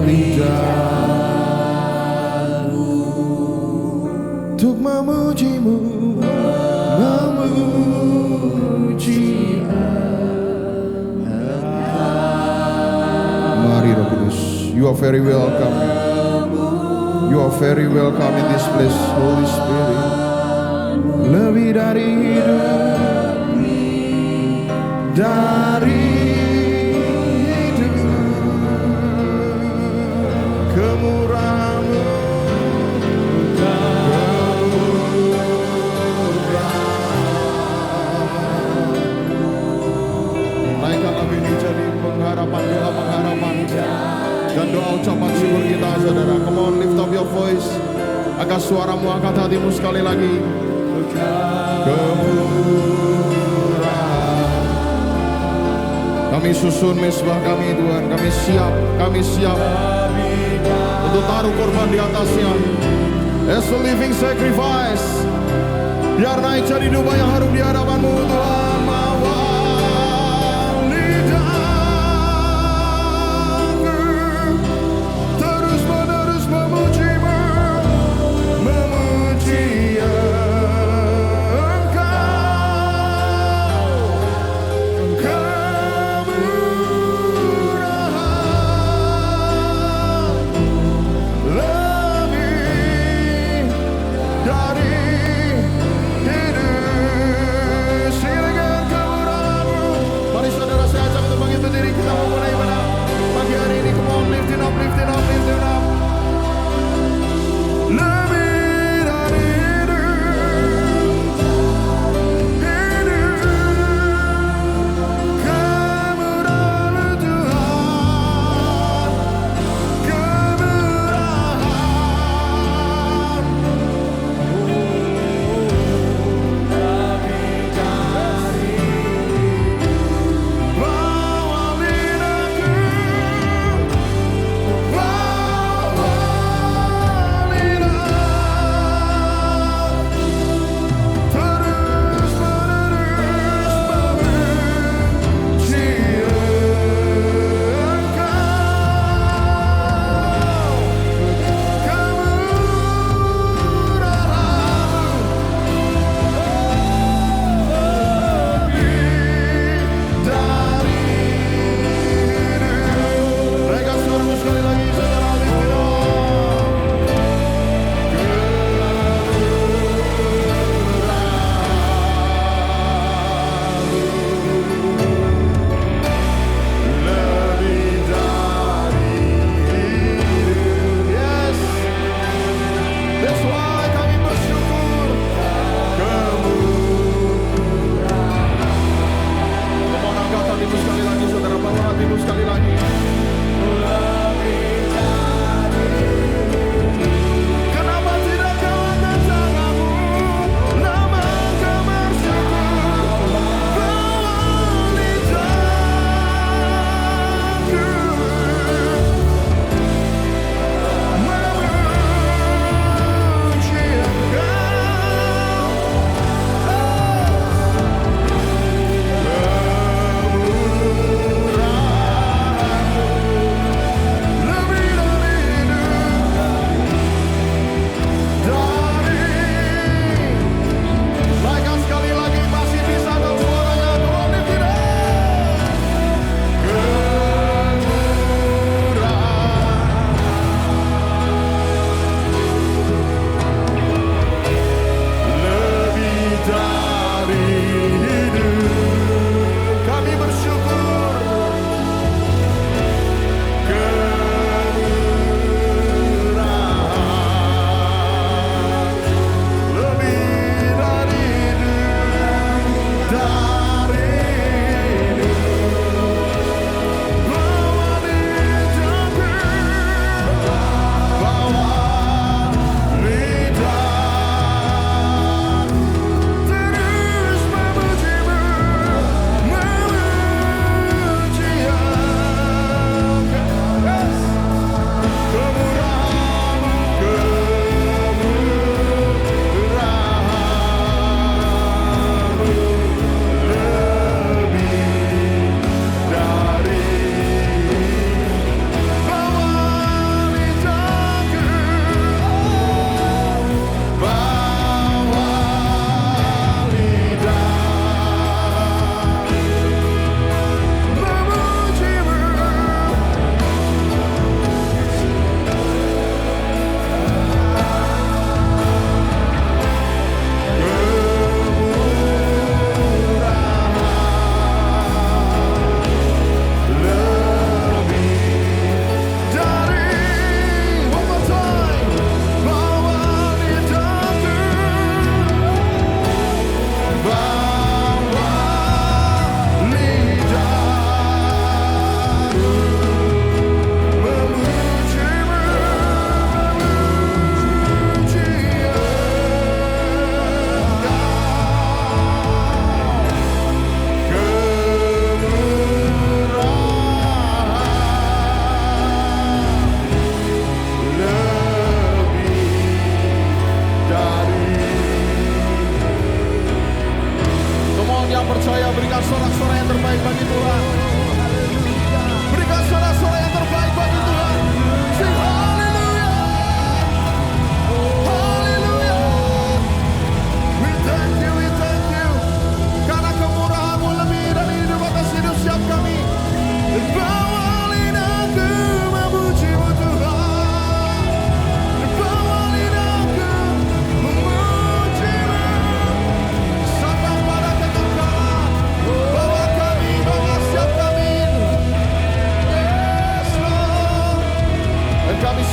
lidahku untuk memujimu, memuji Engkau. Mari Roh Kudus, you are very welcome. You are very welcome in this place, Holy Spirit. Lebih dari hidup, dari hidup, kemurahan-Mu, naikkan lagu ini jadi pengharapan, doa-pengharapan dan doa ucapan syukur kita, saudara. Come on, lift up your voice. Agar suaramu, angkat hatimu sekali lagi. Kemurahan. Kami susun mesbah kami, Tuhan. Kami siap untuk taruh korban di atasnya. As a living sacrifice. Biar naik jadi domba yang harum di hadapan-Mu, Tuhan. Sing it again.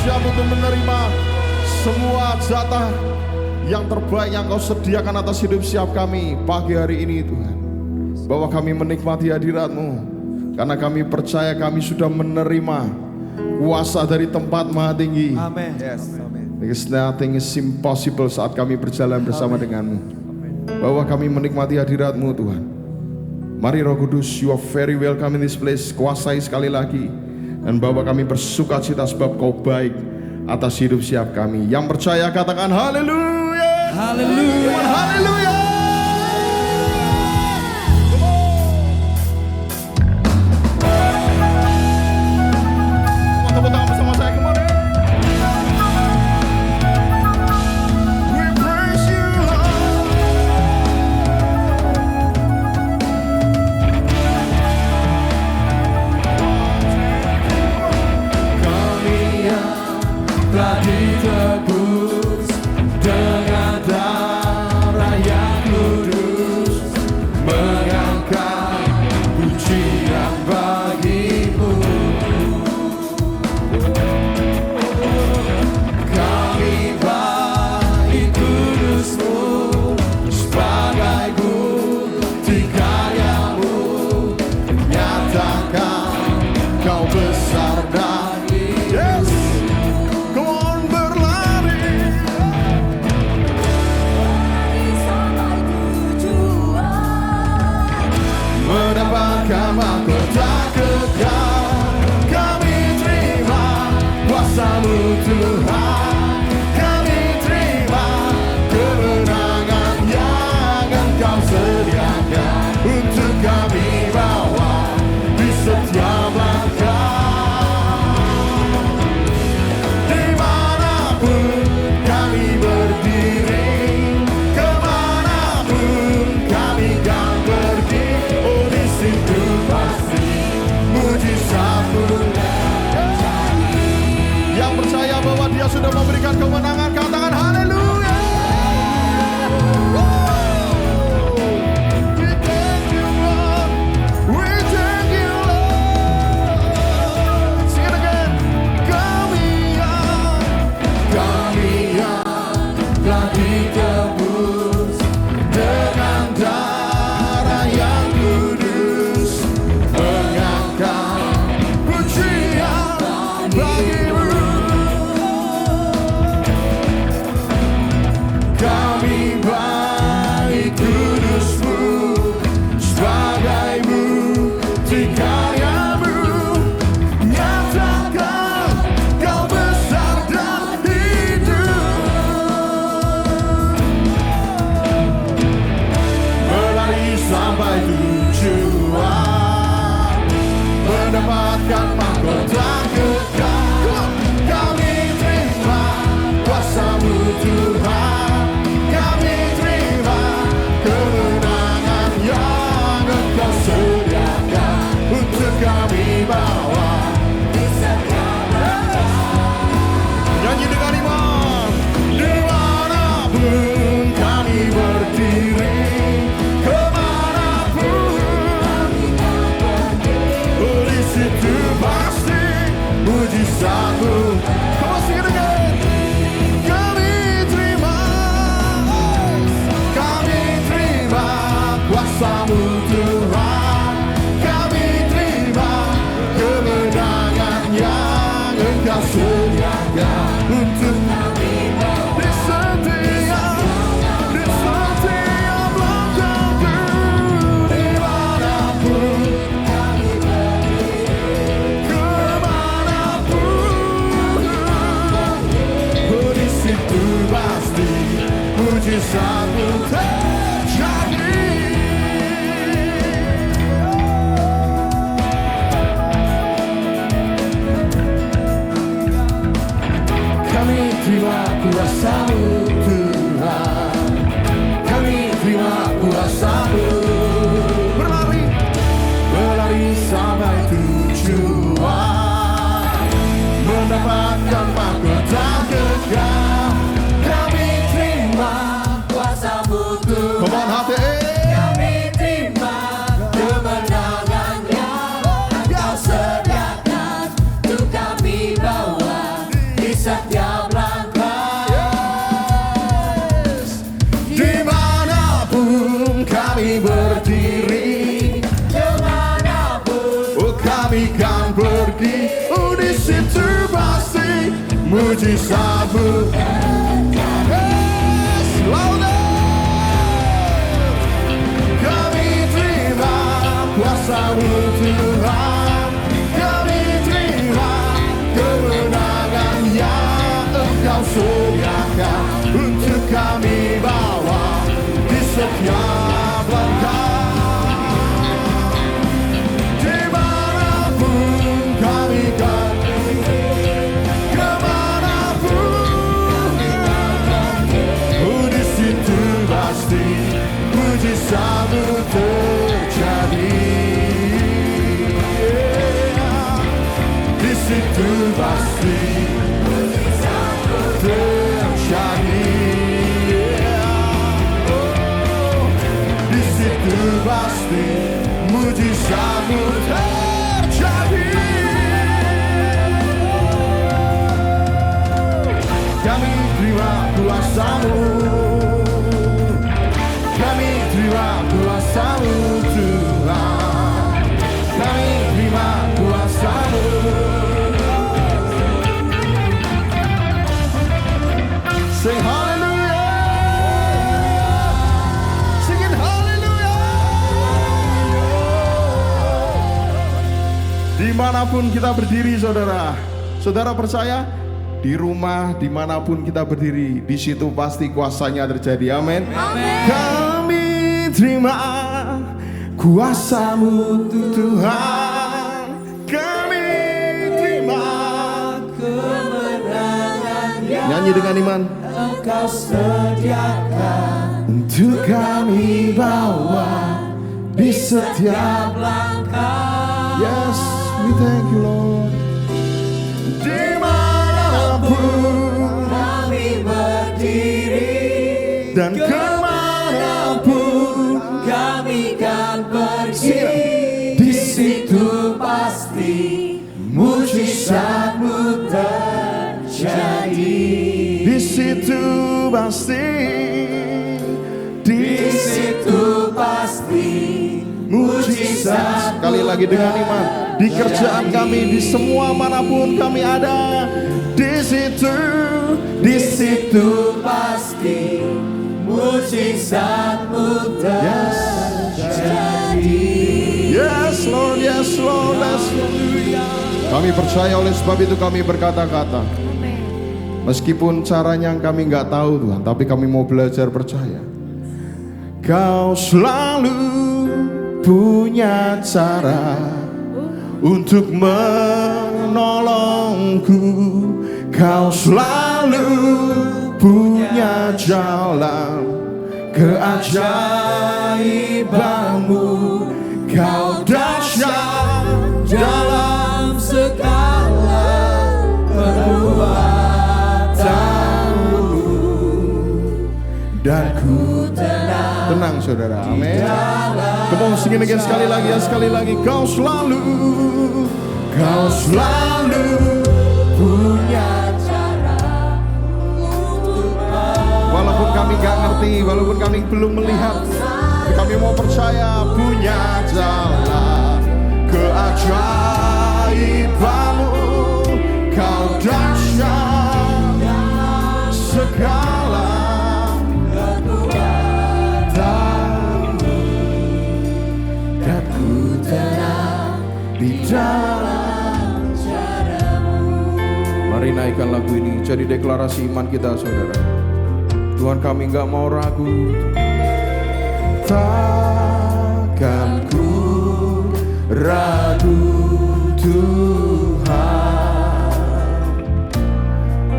siap untuk menerima semua jatah yang terbaik yang Kau sediakan atas hidup siap kami pagi hari ini Tuhan. Bahwa kami menikmati hadirat-Mu, karena kami percaya kami sudah menerima kuasa dari tempat maha tinggi. Amin. Yes. Because nothing is impossible saat kami berjalan bersama dengan-Mu. Bahwa kami menikmati hadirat-Mu Tuhan. Mari Roh Kudus, you are very welcome in this place. Kuasai sekali lagi. Dan bahwa kami bersuka cita sebab Kau baik atas hidup siap kami. Yang percaya katakan haleluya. Haleluya. Haleluya. Tepuk tangan bersama saya kembali. We praise you, Lord. Kami yang telah ditebus dengan darah yang kudus, mengangkat pujian bagi-Mu. Kami bagi kudus-Mu sebagai bukti karya-Mu, Nyatakan Kau besar dan yes. Come on, berlari. Mendapatkan mahkota kekal. Kami terima kuasa-Mu Tuhan. Kami terima kemenangan yang Engkau sediakan untuk kami bawa di setiap langkah. Dimanapun kami berdiri, kemanapun kami kan pergi, oh di situ pasti mujizat-Mu terjadi. Yang percaya bahwa Dia sudah memberikan kemenangan, katakan haleluya. We thank you, Lord. We thank you, Lord. Sing it again. Kami yang telah ditebus dengan darah yang kudus, mengangkat pujian bagi-Mu. kami bagi kudus-Mu sebagai bukti karya-Mu, Nyatakan Kau besar dan hidup. berlari sampai tujuan, mendapatkan mahkota kekal. Kami terima Kuasa-Mu Tuhan, kami terima kemenangan yang Engkau sediakan untuk kami bawa di setiap langkah. nyanyi dengan iman. Dimanapun kami berdiri, kemanapun oh, di situ pasti mujizat-Mu. Come on, sing it again. Kami terima Kuasa-Mu Tuhan, kami terima kemenangan yang Engkau sediakan untuk kami di setiap langkahku. dimanapun Kemanapun oh, di situ pasti mujizat-Mu terjadi. Kami terima kuasa-Mu Tuhan, kami terima kuasa-Mu, berlari sampai tujuan, mendapatkan mahkota kekal. Kami terima kuasa-Mu Tuhan, Come on, hati. kami terima kemenangan yang Engkau sediakan untuk kami bawa di setiap langkah. Yes. Dimanapun kami berdiri, Dimanapun oh kami kan pergi, oh di situ pasti mujizatmu. Yes, louder. Kami terima kuasa-Mu Tuhan, kami terima kemenangan yang Engkau sediakan untuk kami bawa di setiap langkah. Dimanapun kami kan pergi, kemanapun, oh di situ pasti mujizat-Mu terjadi. Di situ pasti mujizat-Mu terjadi. Di situ pasti mujizat-Mu terjadi. Kami terima kuasa-Mu, kami terima kuasa-Mu Tuhan, kami terima kuasa-Mu. Sing hallelujah, singin hallelujah. Dimanapun kita berdiri, saudara, saudara percaya? Di rumah, dimanapun kita berdiri, di situ pasti kuasanya terjadi. Amin. Kami terima kuasa-Mu Tuhan, kami terima kemenangan yang nyanyi dengan iman Engkau sediakan untuk kami bawa di setiap langkah. Yes, we thank you Lord. Dimanapun Kami berdiri dan kemanapun kami kan pergi, di situ pasti mujizat-Mu terjadi. di situ pasti, Di situ pasti mujizat. Sekali lagi dengan iman, di kerjaan kami, di semua manapun kami ada, di situ pasti mujizat-Mu terjadi. Yes Lord, yes Lord, yes Lord. Kami percaya, oleh sebab itu kami berkata-kata. Meskipun caranya kami nggak tahu Tuhan, tapi kami mau belajar percaya. Kau selalu punya cara untuk menolongku. Kau selalu punya jalan keajaiban-Mu. Kau dahsyat dalam segala perbuatan-Mu, dan ku tenang saudara, amin. Come on, sing it again, sekali lagi ya, sekali lagi. Kau selalu punya cara untuk walaupun kami gak ngerti, walaupun kami belum melihat, kami mau percaya punya jalan keajaiban-Mu. Kau dahsyat segala kekuatan-Mu, dan ku tenang di dalam cara-Mu. Mari naikkan lagu ini jadi deklarasi iman kita, saudara. Tuhan, kami gak mau ragu. Takkan ku ragu Tuhan,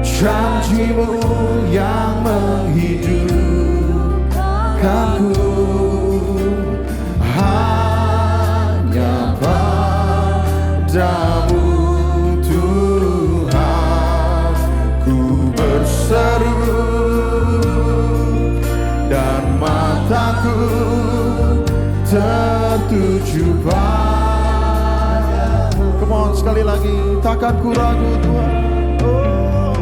janji-Mu yang menghidupkanku. Hanya padamu Tuhan ku berseru, dan mataku tertuju padamu. Come on, sekali lagi, takkan ku ragu Tuhan. Oh.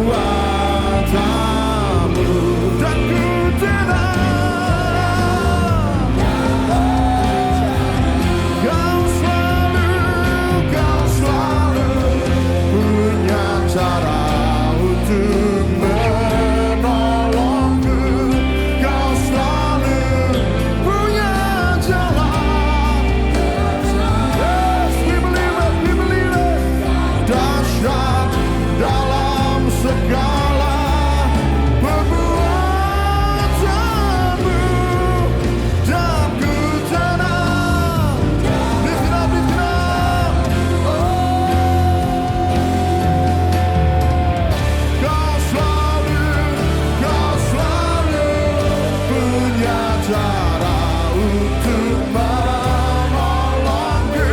perbuatanmu, dan ku tenang. Kau selalu punya cara untuk menolongku. Kau selalu punya jalan. Yes, we believe it, we believe it. Dahsyat dalam segala perbuatanmu, dan ku tenang. Lift it up, lift it up. Kau selalu punya cara untuk menolongku.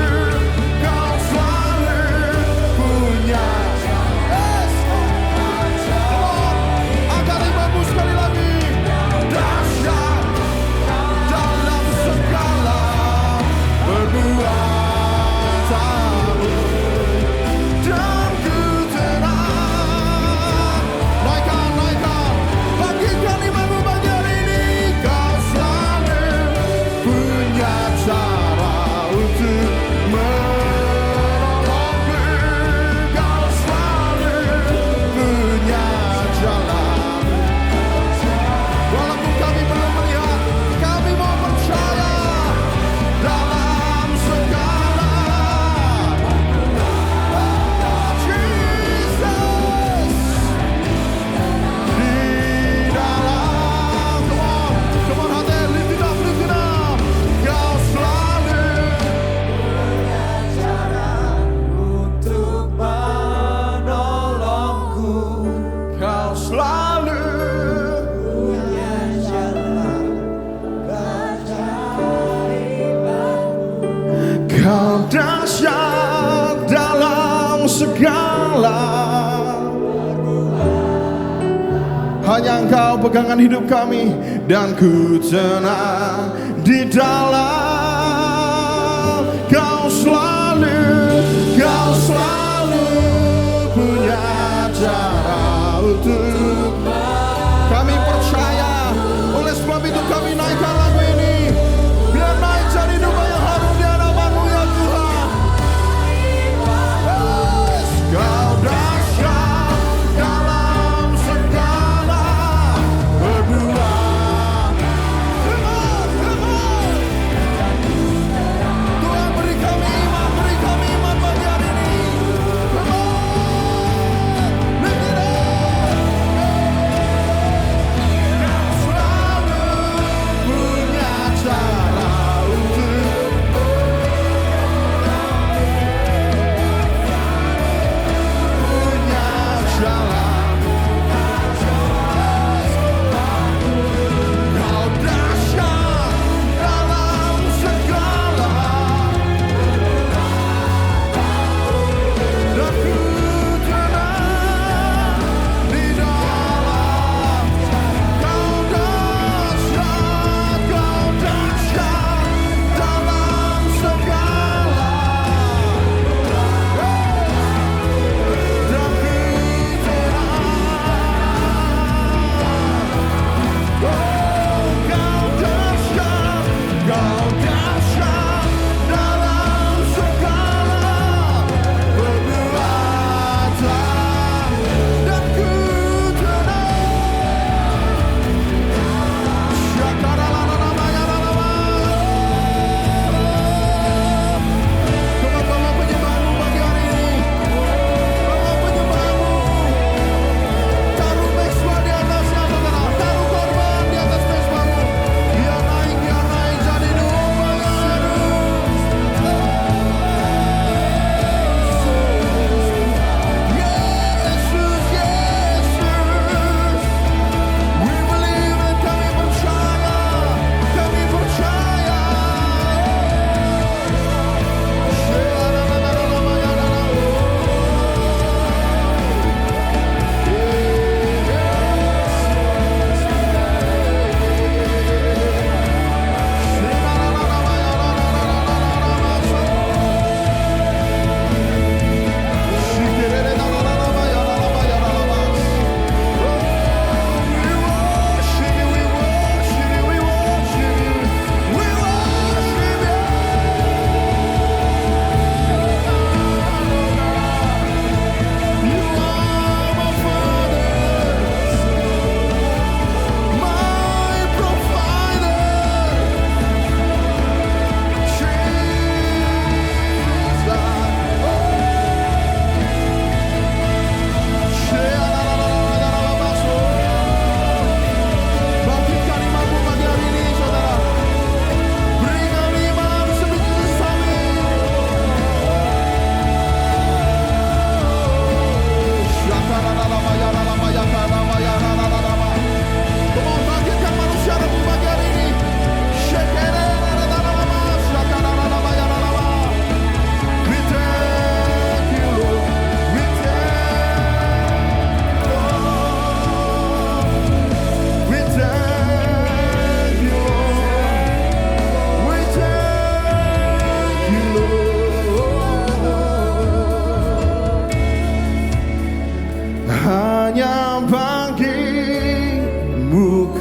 Kau selalu punya. Yes. Come on, angkat imanmu sekali lagi. Dahsyat dalam segala perbuatanmu, dan ku tenang. Naikkan, naikkan, bangkitkan imanmu pagi hari ini. Kau selalu punya cara untuk menolongku. Kau selalu punya jalan. Walaupun kami belum melihat, kami mau percaya dalam segala. Jesus, di dalam, come on, hati, lift it up, lift it up. Kau selalu untuk menolongku. Kau selalu Punya jalan keajaiban. Kau dahsyat dalam segala. Hanya Engkau pegangan hidup kami, dan ku tenang di dalam. Kau selalu punya cara untuk. Kami percaya, oleh sebab itu kami naikkan lagu ini. Biar naik jadi duka yang harum di hadapan-Mu ya Tuhan. Yes. Kau dahsyat dalam segala perbuatan. Come on, come on. Tuhan beri kami iman pagi hari ini. Come on, lift it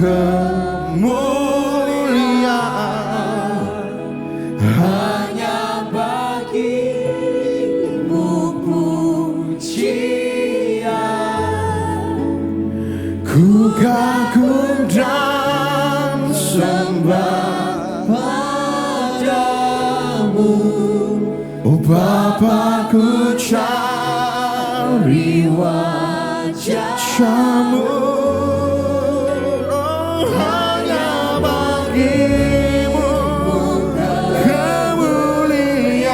kemuliaan hanya bagimu pujian. ku kagum dan sembah Padamu, oh Bapa ku cari wajah-Mu, oh hanya bagimu kemuliaan,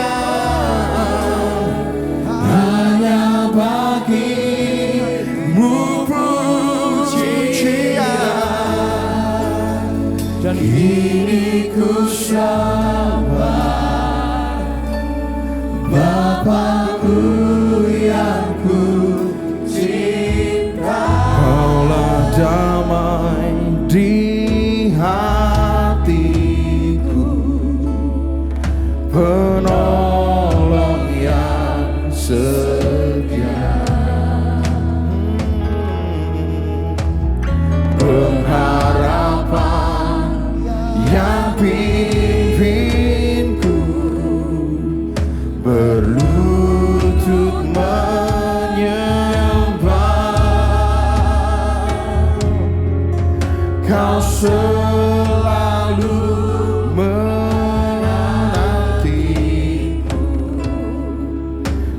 hanya bagimu pujian. dan Kini ku sembah Bapakku yang ku cinta. Kaulah damai di hatiku, penolong yang setia, pengharapan yang pimpinku, berlutut menyembah. Kau selalu menantiku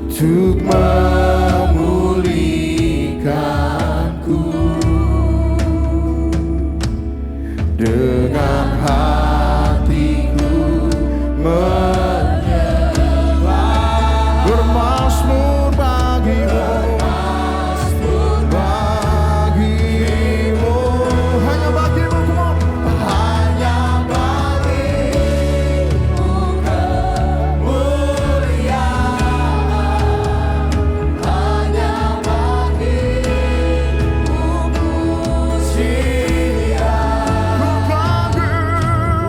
untuk memulihkanku. Dengan hatiku menyembah, bermazmur bagimu, bagimu, hanya bagimu, come on. Hanya bagimu kemuliaan, hanya bagimu pujian.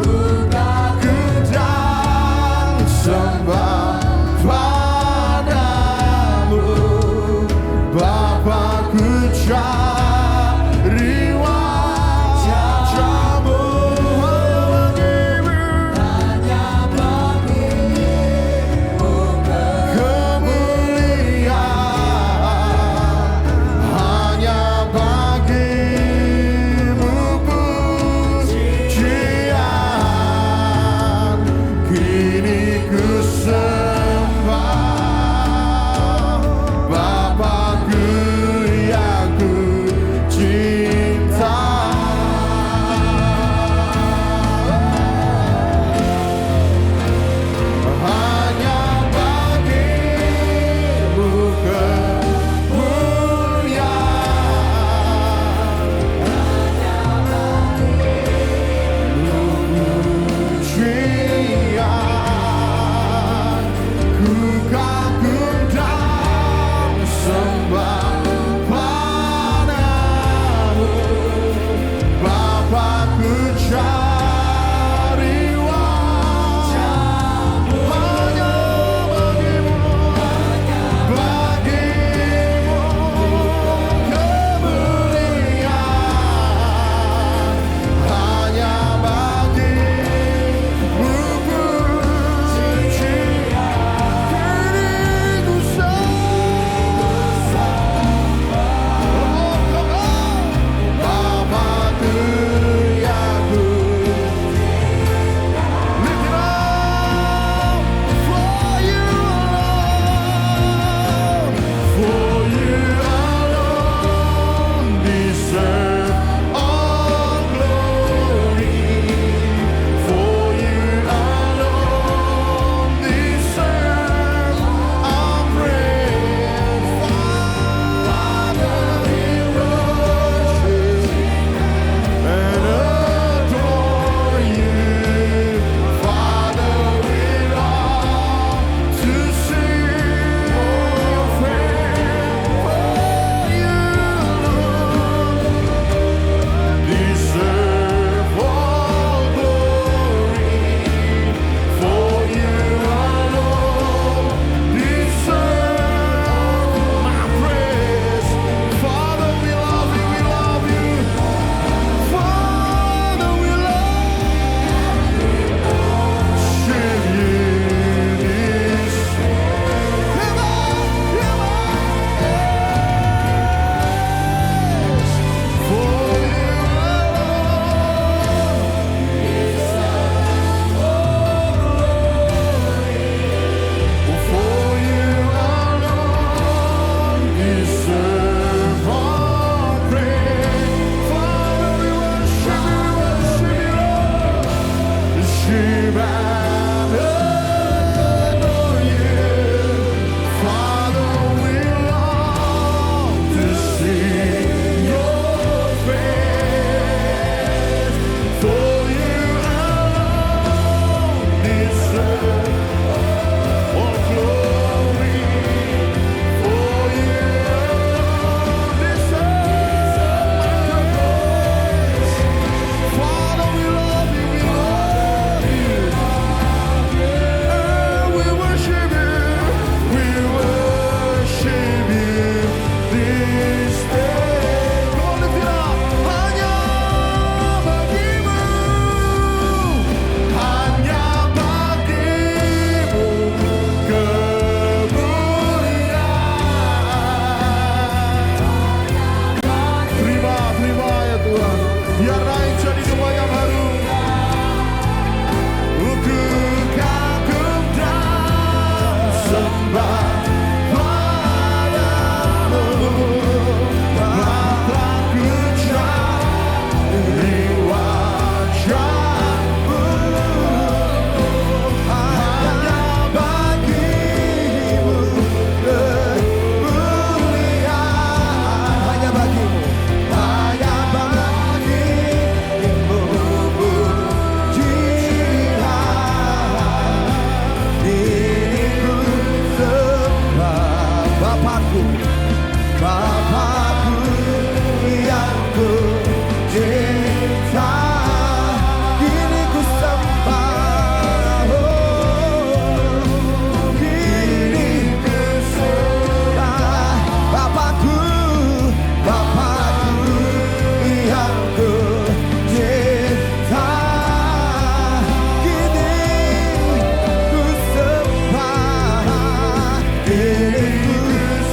Ku kagum dan sembah padamu, Bapa ku cari wajah-Mu, hanya bagimu kemuliaan, hanya bagimu pujian. Kini ku sembah Bapakku yang ku Bapakku, Bapakku yang ku cinta, kini ku sembah, kini ku sembah. Bapakku, Bapakku yang ku cinta, kini ku sembah, kini ku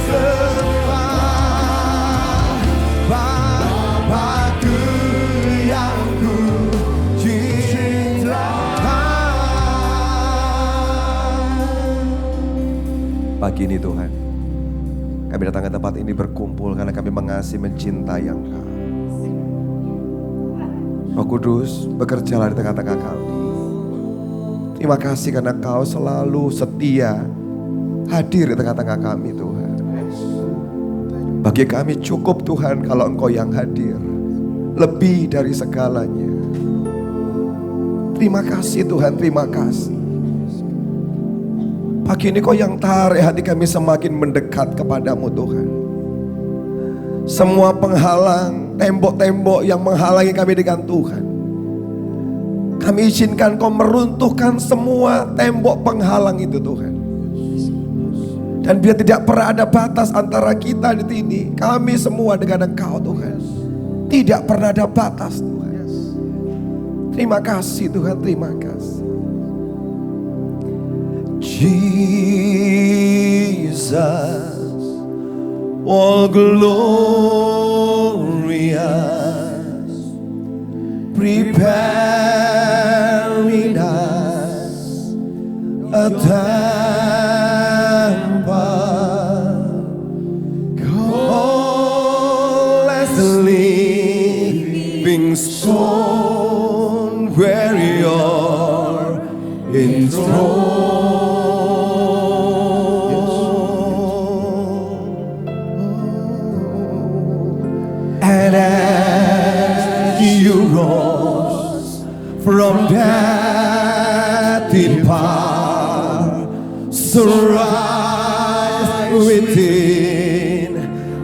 sembah. Bapakku yang ku cinta. Pagi ini Tuhan, kami datang ke tempat ini berkumpul karena kami mengasihi, mencintai Engkau. Roh Kudus, bekerjalah di tengah-tengah kami. Terima kasih karena Kau selalu setia hadir di tengah-tengah kami Tuhan. Bagi kami cukup Tuhan kalau Engkau yang hadir, lebih dari segalanya. Terima kasih Tuhan, terima kasih. Pagi ini Kau yang tarik hati kami semakin mendekat kepadamu Tuhan. Semua penghalang, tembok-tembok yang menghalangi kami dengan Tuhan, kami izinkan Kau meruntuhkan semua tembok penghalang itu Tuhan. Dan biar tidak pernah ada batas antara kita di sini, kami semua dengan Engkau Tuhan. Tidak pernah ada batas Tuhan. Terima kasih Tuhan, terima kasih. Jesus, all glorious, preparing us a temple, call as a living stone where you're enthroned. And as you rose from death in power, so rise within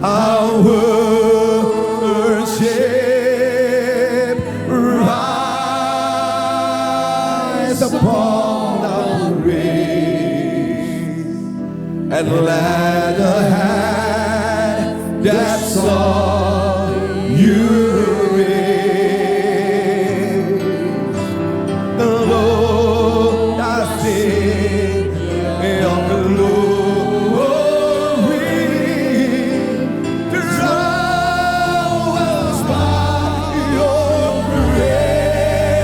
our worship, rise upon our praise, and let the hand that saw you raise the Lord, I sing your glory, drown us by your praise,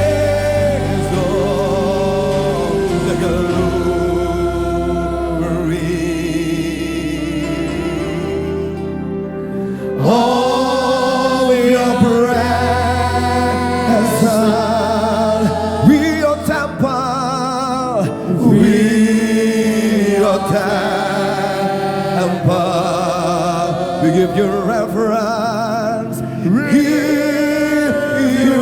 oh, the glory. Oh, your presence, we your temple, we your temple. We give you reverence, we give you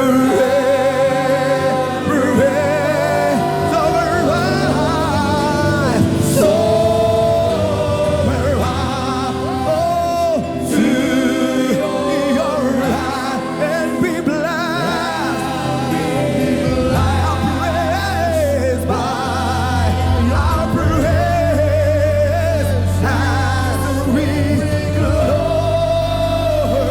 reverence, our life, so we're to your right and be blessed. Our praise by our praise as we glory.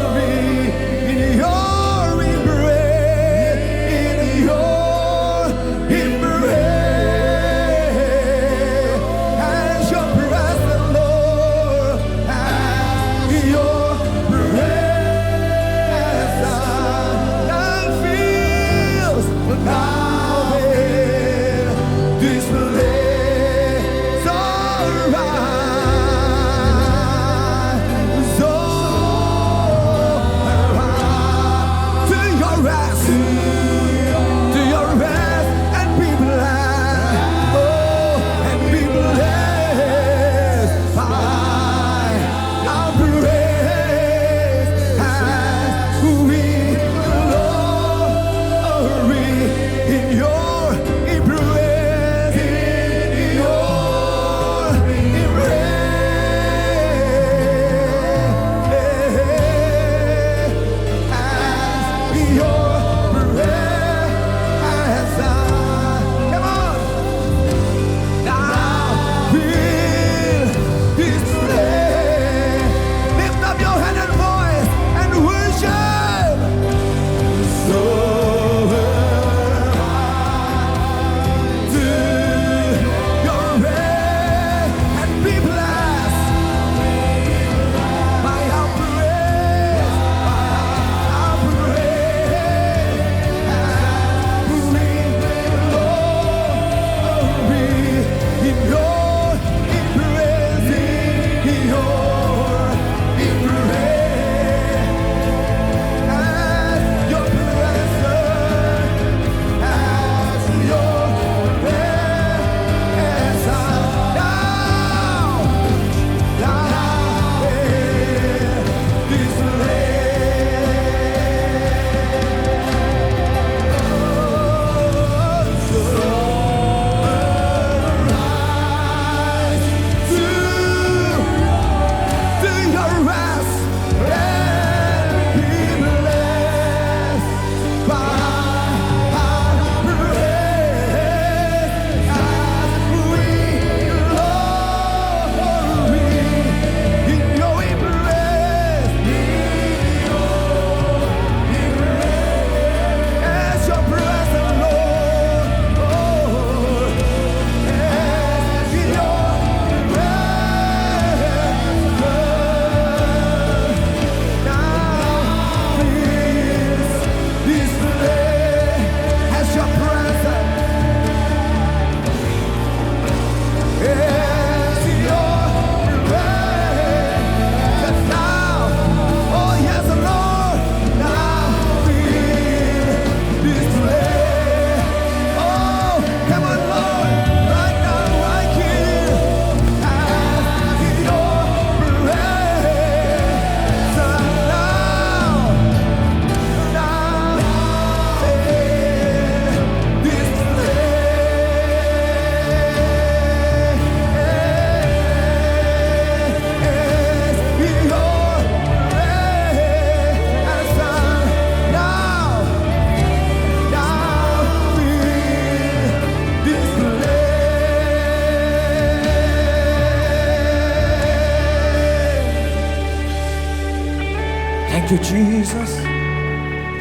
Thank you Jesus.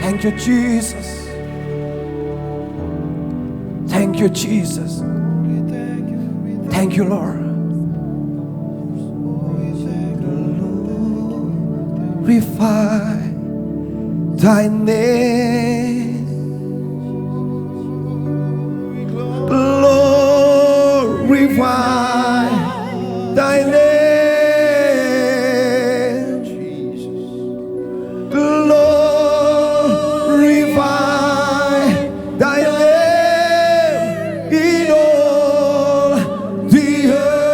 Thank you Jesus. Thank you Jesus. Thank you Lord. Glorify thy name. Glorify thy name. Glorify thy name in all the earth.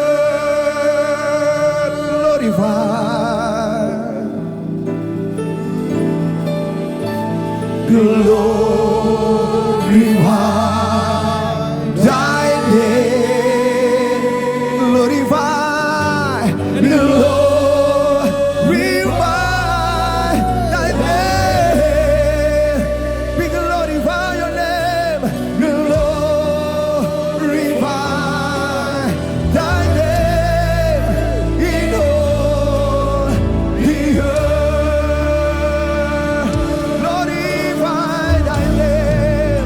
Glorify thy name. Glorify, glorify thy name. We glorify your name. Glorify thy name in all the earth. Glorify thy name.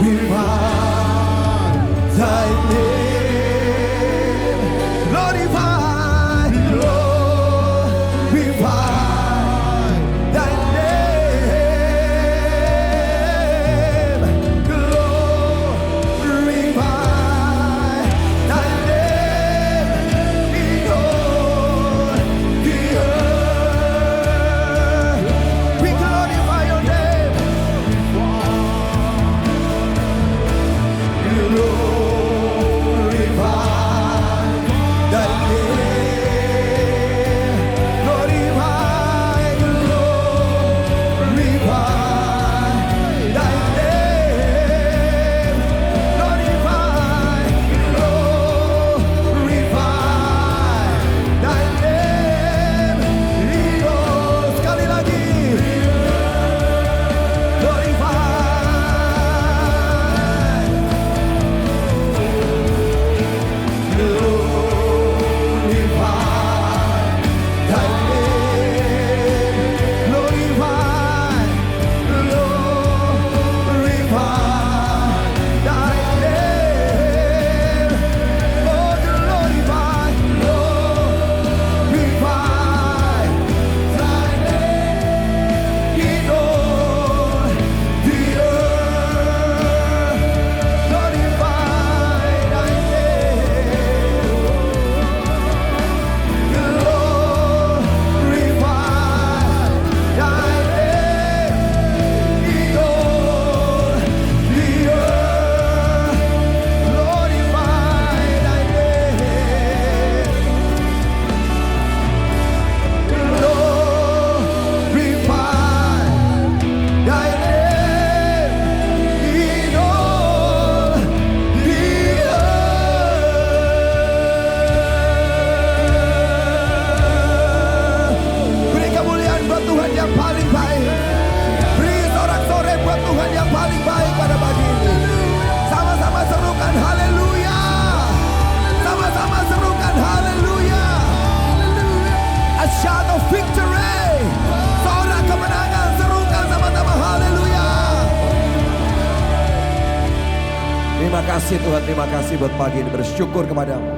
Glorify thy name. Glorify, glorify thy name. Glorify thy name in all the earth. We glorify your name. Glorify thy name. Glorify, glorify thy name. Glorify, glorify thy name. Hidup sekali lagi. Glorify. Beri kemuliaan buat Tuhan yang paling baik. Beri sorak-sorai buat Tuhan yang paling baik pada pagi ini. Sama-sama serukan haleluya. Sama-sama serukan haleluya. A shout of victory. Sorak kemenangan, serukan sama-sama haleluya. Terima kasih Tuhan, terima kasih buat pagi ini, bersyukur kepadamu.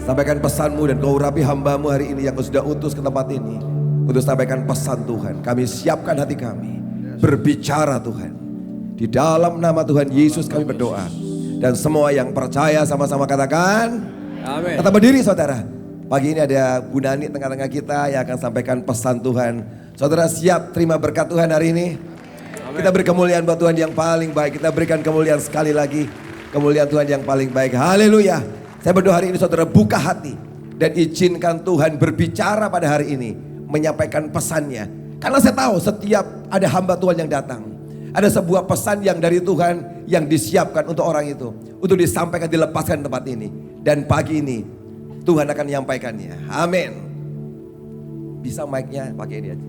Sampaikan pesanmu dan kau urapi hambamu hari ini yang kau sudah utus ke tempat ini. Untuk sampaikan pesan Tuhan, kami siapkan hati kami. Berbicara Tuhan. Di dalam nama Tuhan Yesus kami berdoa. Dan semua yang percaya sama-sama katakan. Amin. Tetap berdiri saudara. Pagi ini ada Bu Nani tengah-tengah kita yang akan sampaikan pesan Tuhan. Saudara siap terima berkat Tuhan hari ini? Amin. Kita beri kemuliaan buat Tuhan yang paling baik. Kita berikan kemuliaan sekali lagi. Kemuliaan Tuhan yang paling baik. Haleluya. Saya berdoa hari ini saudara buka hati. Dan izinkan Tuhan berbicara pada hari ini. Menyampaikan pesannya. Karena saya tahu setiap ada hamba Tuhan yang datang. Ada sebuah pesan yang dari Tuhan yang disiapkan untuk orang itu. Untuk disampaikan, dilepaskan tempat ini. Dan pagi ini Tuhan akan menyampaikannya. Amin. Bisa mic-nya pakai ini aja.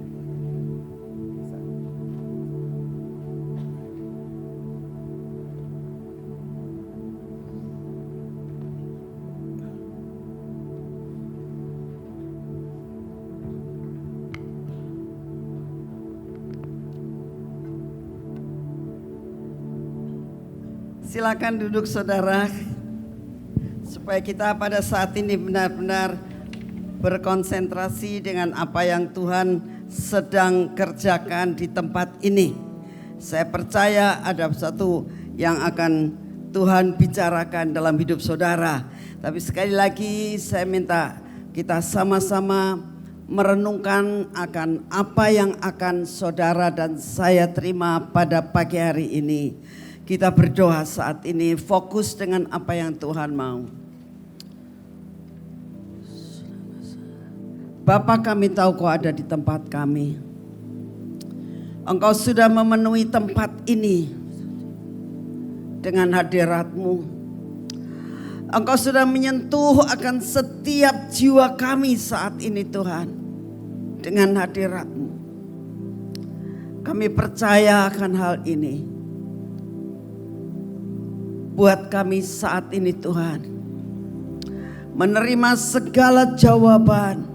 Silakan duduk saudara, supaya kita pada saat ini benar-benar berkonsentrasi dengan apa yang Tuhan sedang kerjakan di tempat ini. Saya percaya ada satu yang akan Tuhan bicarakan dalam hidup saudara. Tapi sekali lagi saya minta kita sama-sama merenungkan akan apa yang akan saudara dan saya terima pada pagi hari ini. Kita berdoa saat ini, fokus dengan apa yang Tuhan mau. Bapa, kami tahu Kau ada di tempat kami. Engkau sudah memenuhi tempat ini dengan hadirat-Mu. Engkau sudah menyentuh akan setiap jiwa kami saat ini Tuhan, dengan hadirat-Mu. Kami percaya akan hal ini. Buat kami saat ini Tuhan, menerima segala jawaban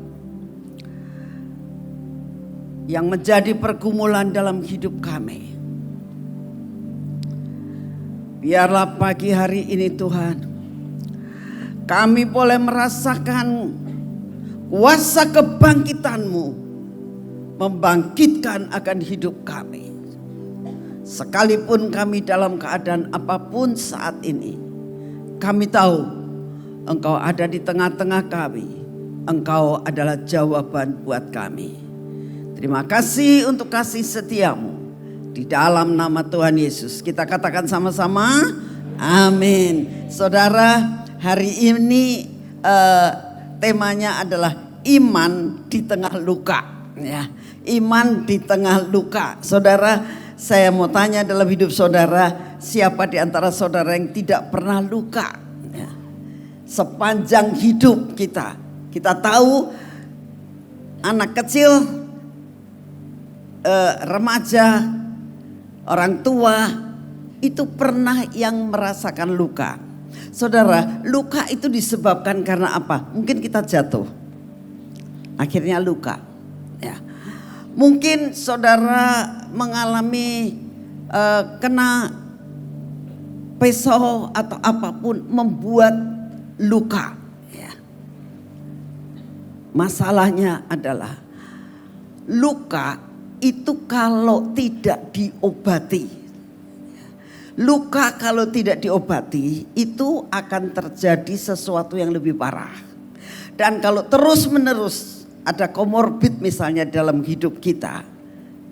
yang menjadi pergumulan dalam hidup kami. Biarlah pagi hari ini Tuhan, kami boleh merasakan kuasa kebangkitan-Mu membangkitkan akan hidup kami. Sekalipun kami dalam keadaan apapun saat ini, kami tahu Engkau ada di tengah-tengah kami. Engkau adalah jawaban buat kami. Terima kasih untuk kasih setia-Mu. Di dalam nama Tuhan Yesus kita katakan sama-sama, amin. Saudara, hari ini temanya adalah iman di tengah luka. Ya, iman di tengah luka. Saudara, saya mau tanya dalam hidup saudara, siapa di antara saudara yang tidak pernah luka? Ya. Sepanjang hidup kita tahu anak kecil, remaja, orang tua itu pernah yang merasakan luka. Saudara, luka itu disebabkan karena apa? Mungkin kita jatuh, akhirnya luka. Ya. Mungkin saudara mengalami kena pisau atau apapun membuat luka. Ya. Masalahnya adalah luka itu kalau tidak diobati. Luka kalau tidak diobati itu akan terjadi sesuatu yang lebih parah. Dan kalau terus menerus ada komorbid misalnya dalam hidup kita,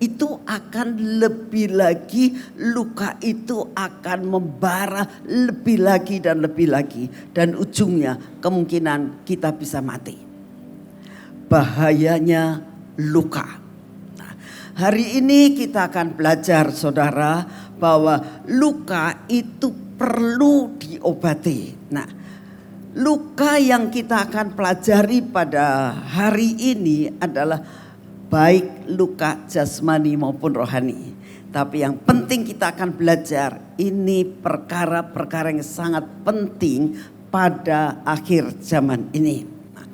itu akan lebih lagi, luka itu akan membara lebih lagi dan lebih lagi. Dan ujungnya kemungkinan kita bisa mati. Bahayanya luka. Nah, hari ini kita akan belajar saudara bahwa luka itu perlu diobati. Nah, luka yang kita akan pelajari pada hari ini adalah baik luka jasmani maupun rohani. Tapi yang penting kita akan belajar ini perkara-perkara yang sangat penting pada akhir zaman ini. Nah,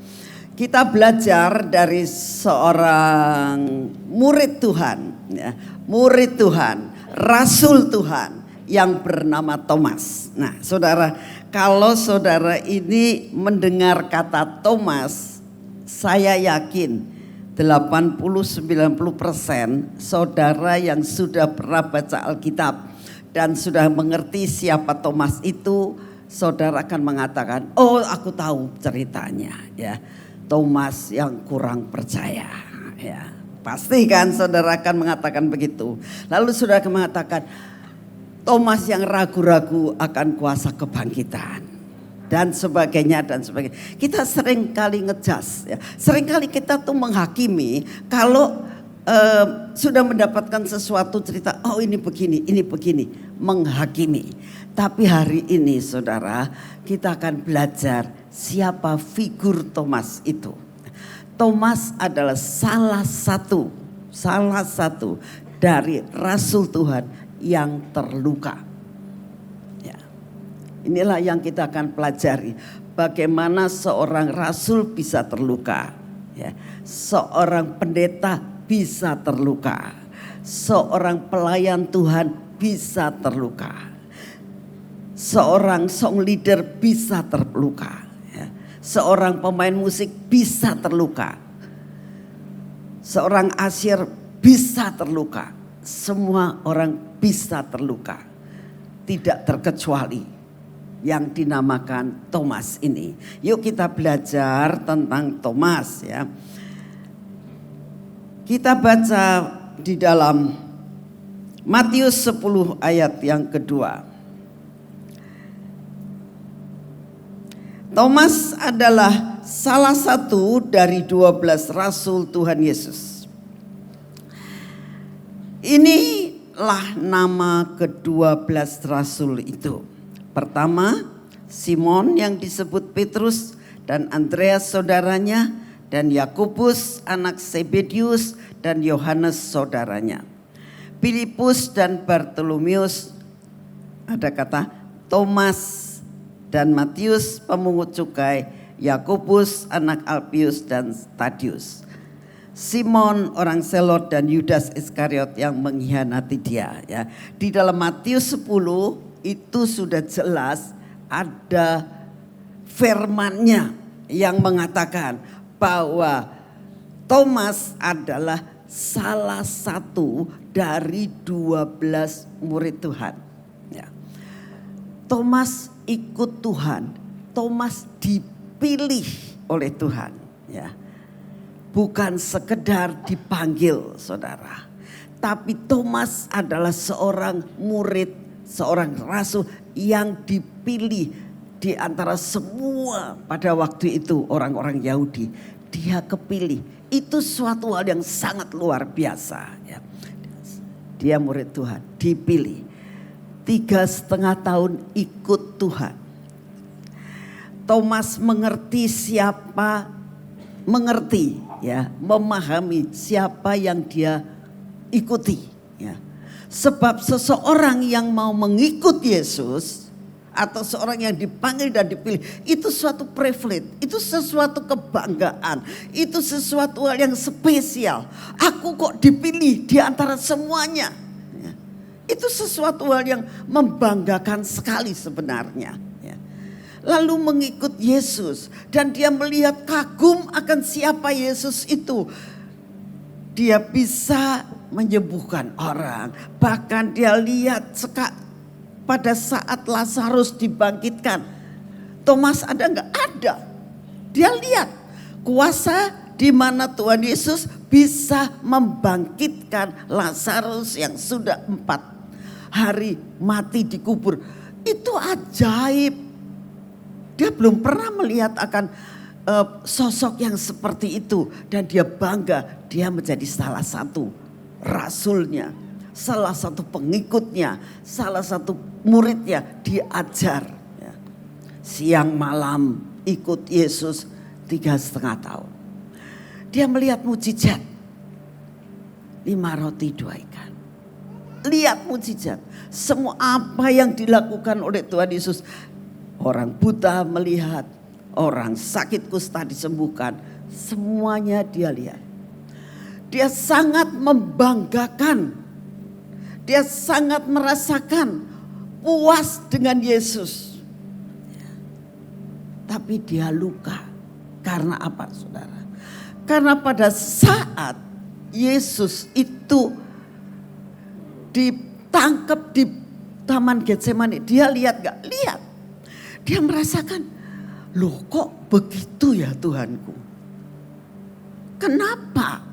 kita belajar dari seorang murid Tuhan, ya, murid Tuhan, rasul Tuhan yang bernama Thomas. Nah, saudara, kalau saudara ini mendengar kata Thomas, saya yakin 80-90% saudara yang sudah pernah baca Alkitab dan sudah mengerti siapa Thomas itu, saudara akan mengatakan, oh aku tahu ceritanya ya. Thomas yang kurang percaya ya. Pasti kan saudara akan mengatakan begitu. Lalu saudara akan mengatakan, Thomas yang ragu-ragu akan kuasa kebangkitan dan sebagainya dan sebagainya. Kita sering kali ngejas ya. Sering kali kita tuh menghakimi kalau sudah mendapatkan sesuatu cerita, oh ini begini, menghakimi. Tapi hari ini saudara, kita akan belajar siapa figur Thomas itu. Thomas adalah salah satu dari rasul Tuhan yang terluka. Ya. Inilah yang kita akan pelajari. Bagaimana seorang rasul bisa terluka. Ya. Seorang pendeta bisa terluka. Seorang pelayan Tuhan bisa terluka. Seorang song leader bisa terluka. Ya. Seorang pemain musik bisa terluka. Seorang asyir bisa terluka. Semua orang bisa terluka. Tidak terkecuali yang dinamakan Thomas ini. Yuk kita belajar tentang Thomas ya. Kita baca di dalam Matius 10 ayat yang kedua. Thomas adalah salah satu dari 12 rasul Tuhan Yesus. Inilah nama ke-12 rasul itu. Pertama, Simon yang disebut Petrus dan Andreas saudaranya, dan Yakobus anak Zebedius dan Yohanes saudaranya. Filipus dan Bartolomeus, ada kata Thomas dan Matius pemungut cukai, Yakobus anak Alpius dan Tadius. Simon orang Selot dan Yudas Iskariot yang mengkhianati dia ya. Di dalam Matius 10 itu sudah jelas ada firman-Nya yang mengatakan bahwa Thomas adalah salah satu dari 12 murid Tuhan. Ya. Thomas ikut Tuhan, Thomas dipilih oleh Tuhan. Ya. Bukan sekedar dipanggil saudara. Tapi Thomas adalah seorang murid, seorang rasul yang dipilih di antara semua pada waktu itu orang-orang Yahudi. Dia kepilih. Itu suatu hal yang sangat luar biasa. Ya. Dia murid Tuhan, dipilih. 3,5 tahun ikut Tuhan. Thomas mengerti memahami siapa yang dia ikuti. Ya. Sebab seseorang yang mau mengikut Yesus atau seorang yang dipanggil dan dipilih itu suatu privilege, itu sesuatu kebanggaan, itu sesuatu hal yang spesial. Aku kok dipilih di antara semuanya. Ya. Itu sesuatu hal yang membanggakan sekali sebenarnya. Lalu mengikut Yesus dan dia melihat kagum akan siapa Yesus itu. Dia bisa menyembuhkan orang. Bahkan dia lihat pada saat Lazarus dibangkitkan. Thomas ada enggak? Ada. Dia lihat kuasa di mana Tuhan Yesus bisa membangkitkan Lazarus yang sudah 4 hari mati dikubur. Itu ajaib. Dia belum pernah melihat akan sosok yang seperti itu. Dan dia bangga dia menjadi salah satu rasulnya. Salah satu pengikutnya. Salah satu muridnya diajar. Ya. Siang malam ikut Yesus 3,5 tahun. Dia melihat mujizat. 5 roti 2 ikan. Lihat mujizat. Semua apa yang dilakukan oleh Tuhan Yesus. Orang buta melihat, orang sakit kusta disembuhkan, semuanya dia lihat. Dia sangat membanggakan, dia sangat merasakan puas dengan Yesus. Tapi dia luka, karena apa saudara? Karena pada saat Yesus itu ditangkap di Taman Getsemani, dia lihat gak? Lihat. Dia merasakan, loh kok begitu ya Tuhanku? Kenapa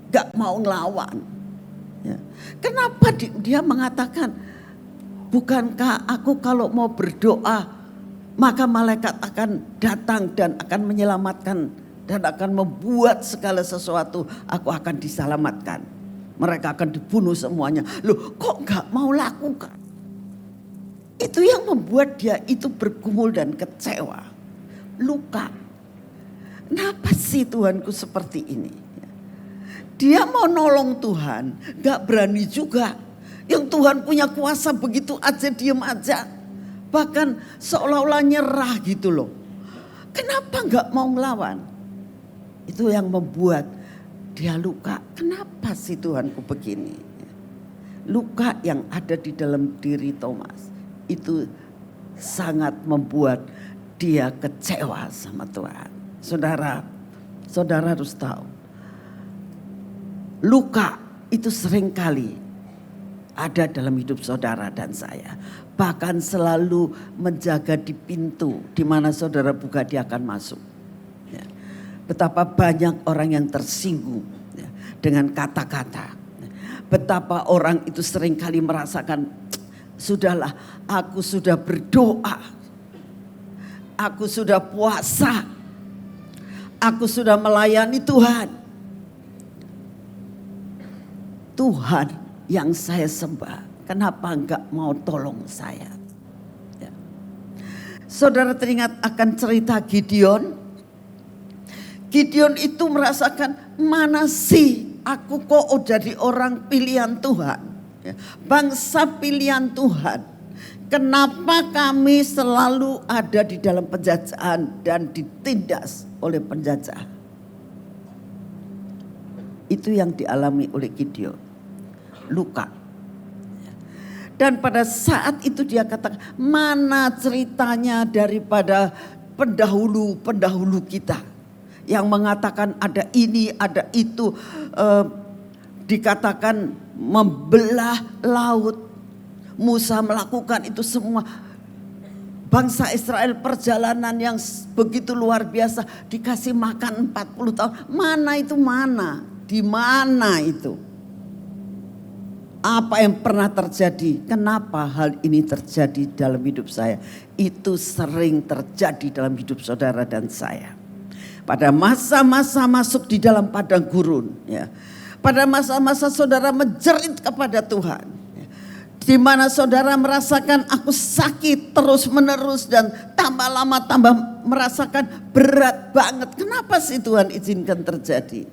gak mau ngelawan? Ya. Kenapa dia mengatakan, bukankah aku kalau mau berdoa, maka malaikat akan datang dan akan menyelamatkan dan akan membuat segala sesuatu, aku akan diselamatkan. Mereka akan dibunuh semuanya. Loh kok gak mau lakukan? Itu yang membuat dia itu bergumul dan kecewa. Luka. Kenapa sih Tuhanku seperti ini? Dia mau nolong Tuhan. Gak berani juga. Yang Tuhan punya kuasa begitu aja diem aja. Bahkan seolah-olah nyerah gitu loh. Kenapa gak mau ngelawan? Itu yang membuat dia luka. Kenapa sih Tuhanku begini? Luka yang ada di dalam diri Thomas. Itu sangat membuat dia kecewa sama Tuhan. Saudara harus tahu, luka itu seringkali ada dalam hidup saudara dan saya. Bahkan selalu menjaga di pintu di mana saudara buka dia akan masuk. Ya. Betapa banyak orang yang tersinggung ya, dengan kata-kata. Betapa orang itu seringkali merasakan, sudahlah, aku sudah berdoa, aku sudah puasa, aku sudah melayani Tuhan. Tuhan yang saya sembah, kenapa enggak mau tolong saya? Ya. Saudara teringat akan cerita Gideon? Gideon itu merasakan, mana sih aku kok jadi orang pilihan Tuhan, ya, bangsa pilihan Tuhan. Kenapa kami selalu ada di dalam penjajahan dan ditindas oleh penjajah? Itu yang dialami oleh Gideon, luka. Dan pada saat itu dia katakan, mana ceritanya daripada pendahulu-pendahulu kita yang mengatakan ada ini, ada itu, dikatakan membelah laut. Musa melakukan itu semua. Bangsa Israel perjalanan yang begitu luar biasa, dikasih makan 40 tahun. Mana itu mana? Di mana itu? Apa yang pernah terjadi? Kenapa hal ini terjadi dalam hidup saya? Itu sering terjadi dalam hidup saudara dan saya. Pada masa-masa masuk di dalam padang gurun, ya. Pada masa-masa saudara menjerit kepada Tuhan, ya. Di mana saudara merasakan aku sakit terus menerus dan tambah lama tambah merasakan berat banget. Kenapa sih Tuhan izinkan terjadi?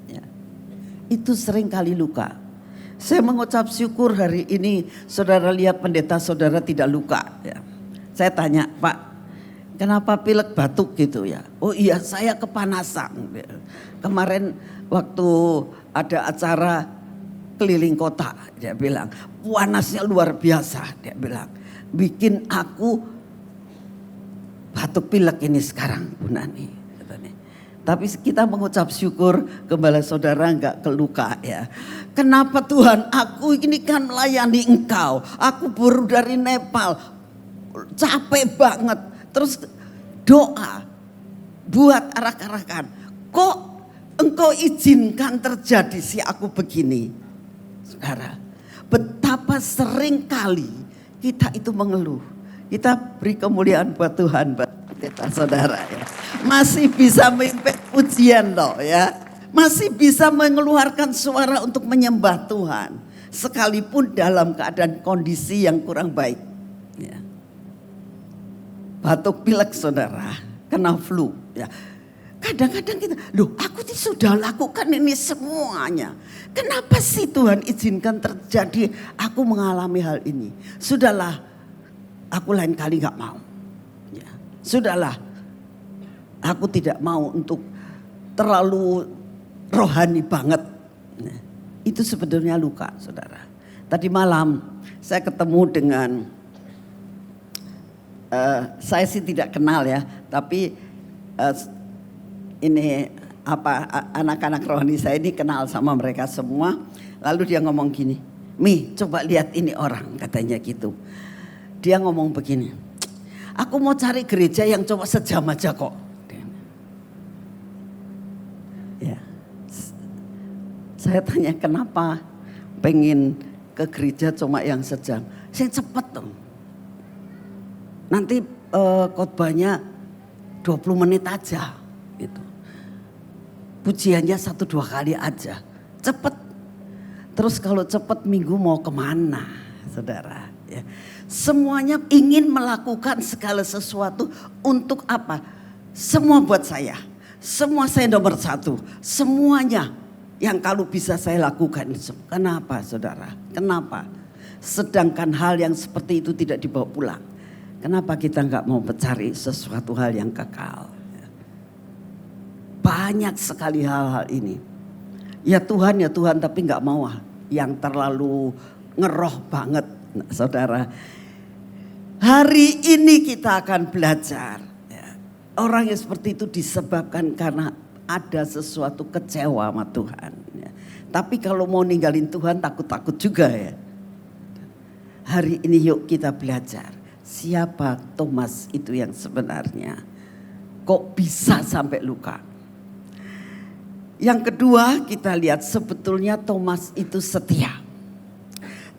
Ya. Itu sering kali luka. Saya mengucap syukur hari ini saudara lihat pendeta saudara tidak luka. Ya. Saya tanya, Pak, kenapa pilek batuk gitu ya? Oh iya, saya kepanasan. Kemarin waktu ada acara keliling kota, dia bilang panasnya luar biasa. Dia bilang bikin aku batuk pilek ini sekarang, Bu Nani. Tapi kita mengucap syukur kembali saudara enggak keluka ya. Kenapa Tuhan? Aku ini kan melayani Engkau. Aku baru dari Nepal, capek banget. Terus doa buat arak-arakan. Kok Engkau izinkan terjadi sih aku begini? Saudara, betapa sering kali kita itu mengeluh. Kita beri kemuliaan buat Tuhan, buat kita saudara ya. Masih bisa memimpin pujian loh ya. Masih bisa mengeluarkan suara untuk menyembah Tuhan. Sekalipun dalam keadaan kondisi yang kurang baik. Ya. Batuk pilek saudara, kena flu ya. Kadang-kadang kita, loh aku sudah lakukan ini semuanya. Kenapa sih Tuhan izinkan terjadi aku mengalami hal ini? Sudahlah, aku lain kali gak mau. Ya. Sudahlah, aku tidak mau untuk terlalu rohani banget. Nah, itu sebenarnya luka saudara. Tadi malam saya ketemu dengan, saya sih tidak kenal ya, tapi ini anak-anak rohani saya ini kenal sama mereka semua. Lalu dia ngomong gini, Mi coba lihat ini orang, katanya gitu. Dia ngomong begini, aku mau cari gereja yang cuma sejam aja kok. Ya, saya tanya kenapa pengen ke gereja cuma yang sejam. Saya cepet dong. Nanti khotbahnya 20 menit aja gitu. Pujiannya 1-2 kali aja. Cepet. Terus kalau cepet minggu mau kemana saudara? Ya. Semuanya ingin melakukan segala sesuatu untuk apa? Semua buat saya. Semua saya nomor 1. Semuanya yang kalau bisa saya lakukan. Kenapa saudara? Kenapa? Sedangkan hal yang seperti itu tidak dibawa pulang. Kenapa kita nggak mau mencari sesuatu hal yang kekal? Banyak sekali hal-hal ini. Ya Tuhan tapi nggak mau yang terlalu ngeroh banget. Nah, saudara, Hari ini kita akan belajar. Ya. Orang yang seperti itu disebabkan karena ada sesuatu kecewa sama Tuhan. Ya. Tapi kalau mau ninggalin Tuhan takut-takut juga ya. Hari ini yuk kita belajar. Siapa Thomas itu yang sebenarnya? Kok bisa sampai luka? Yang kedua kita lihat sebetulnya Thomas itu setia.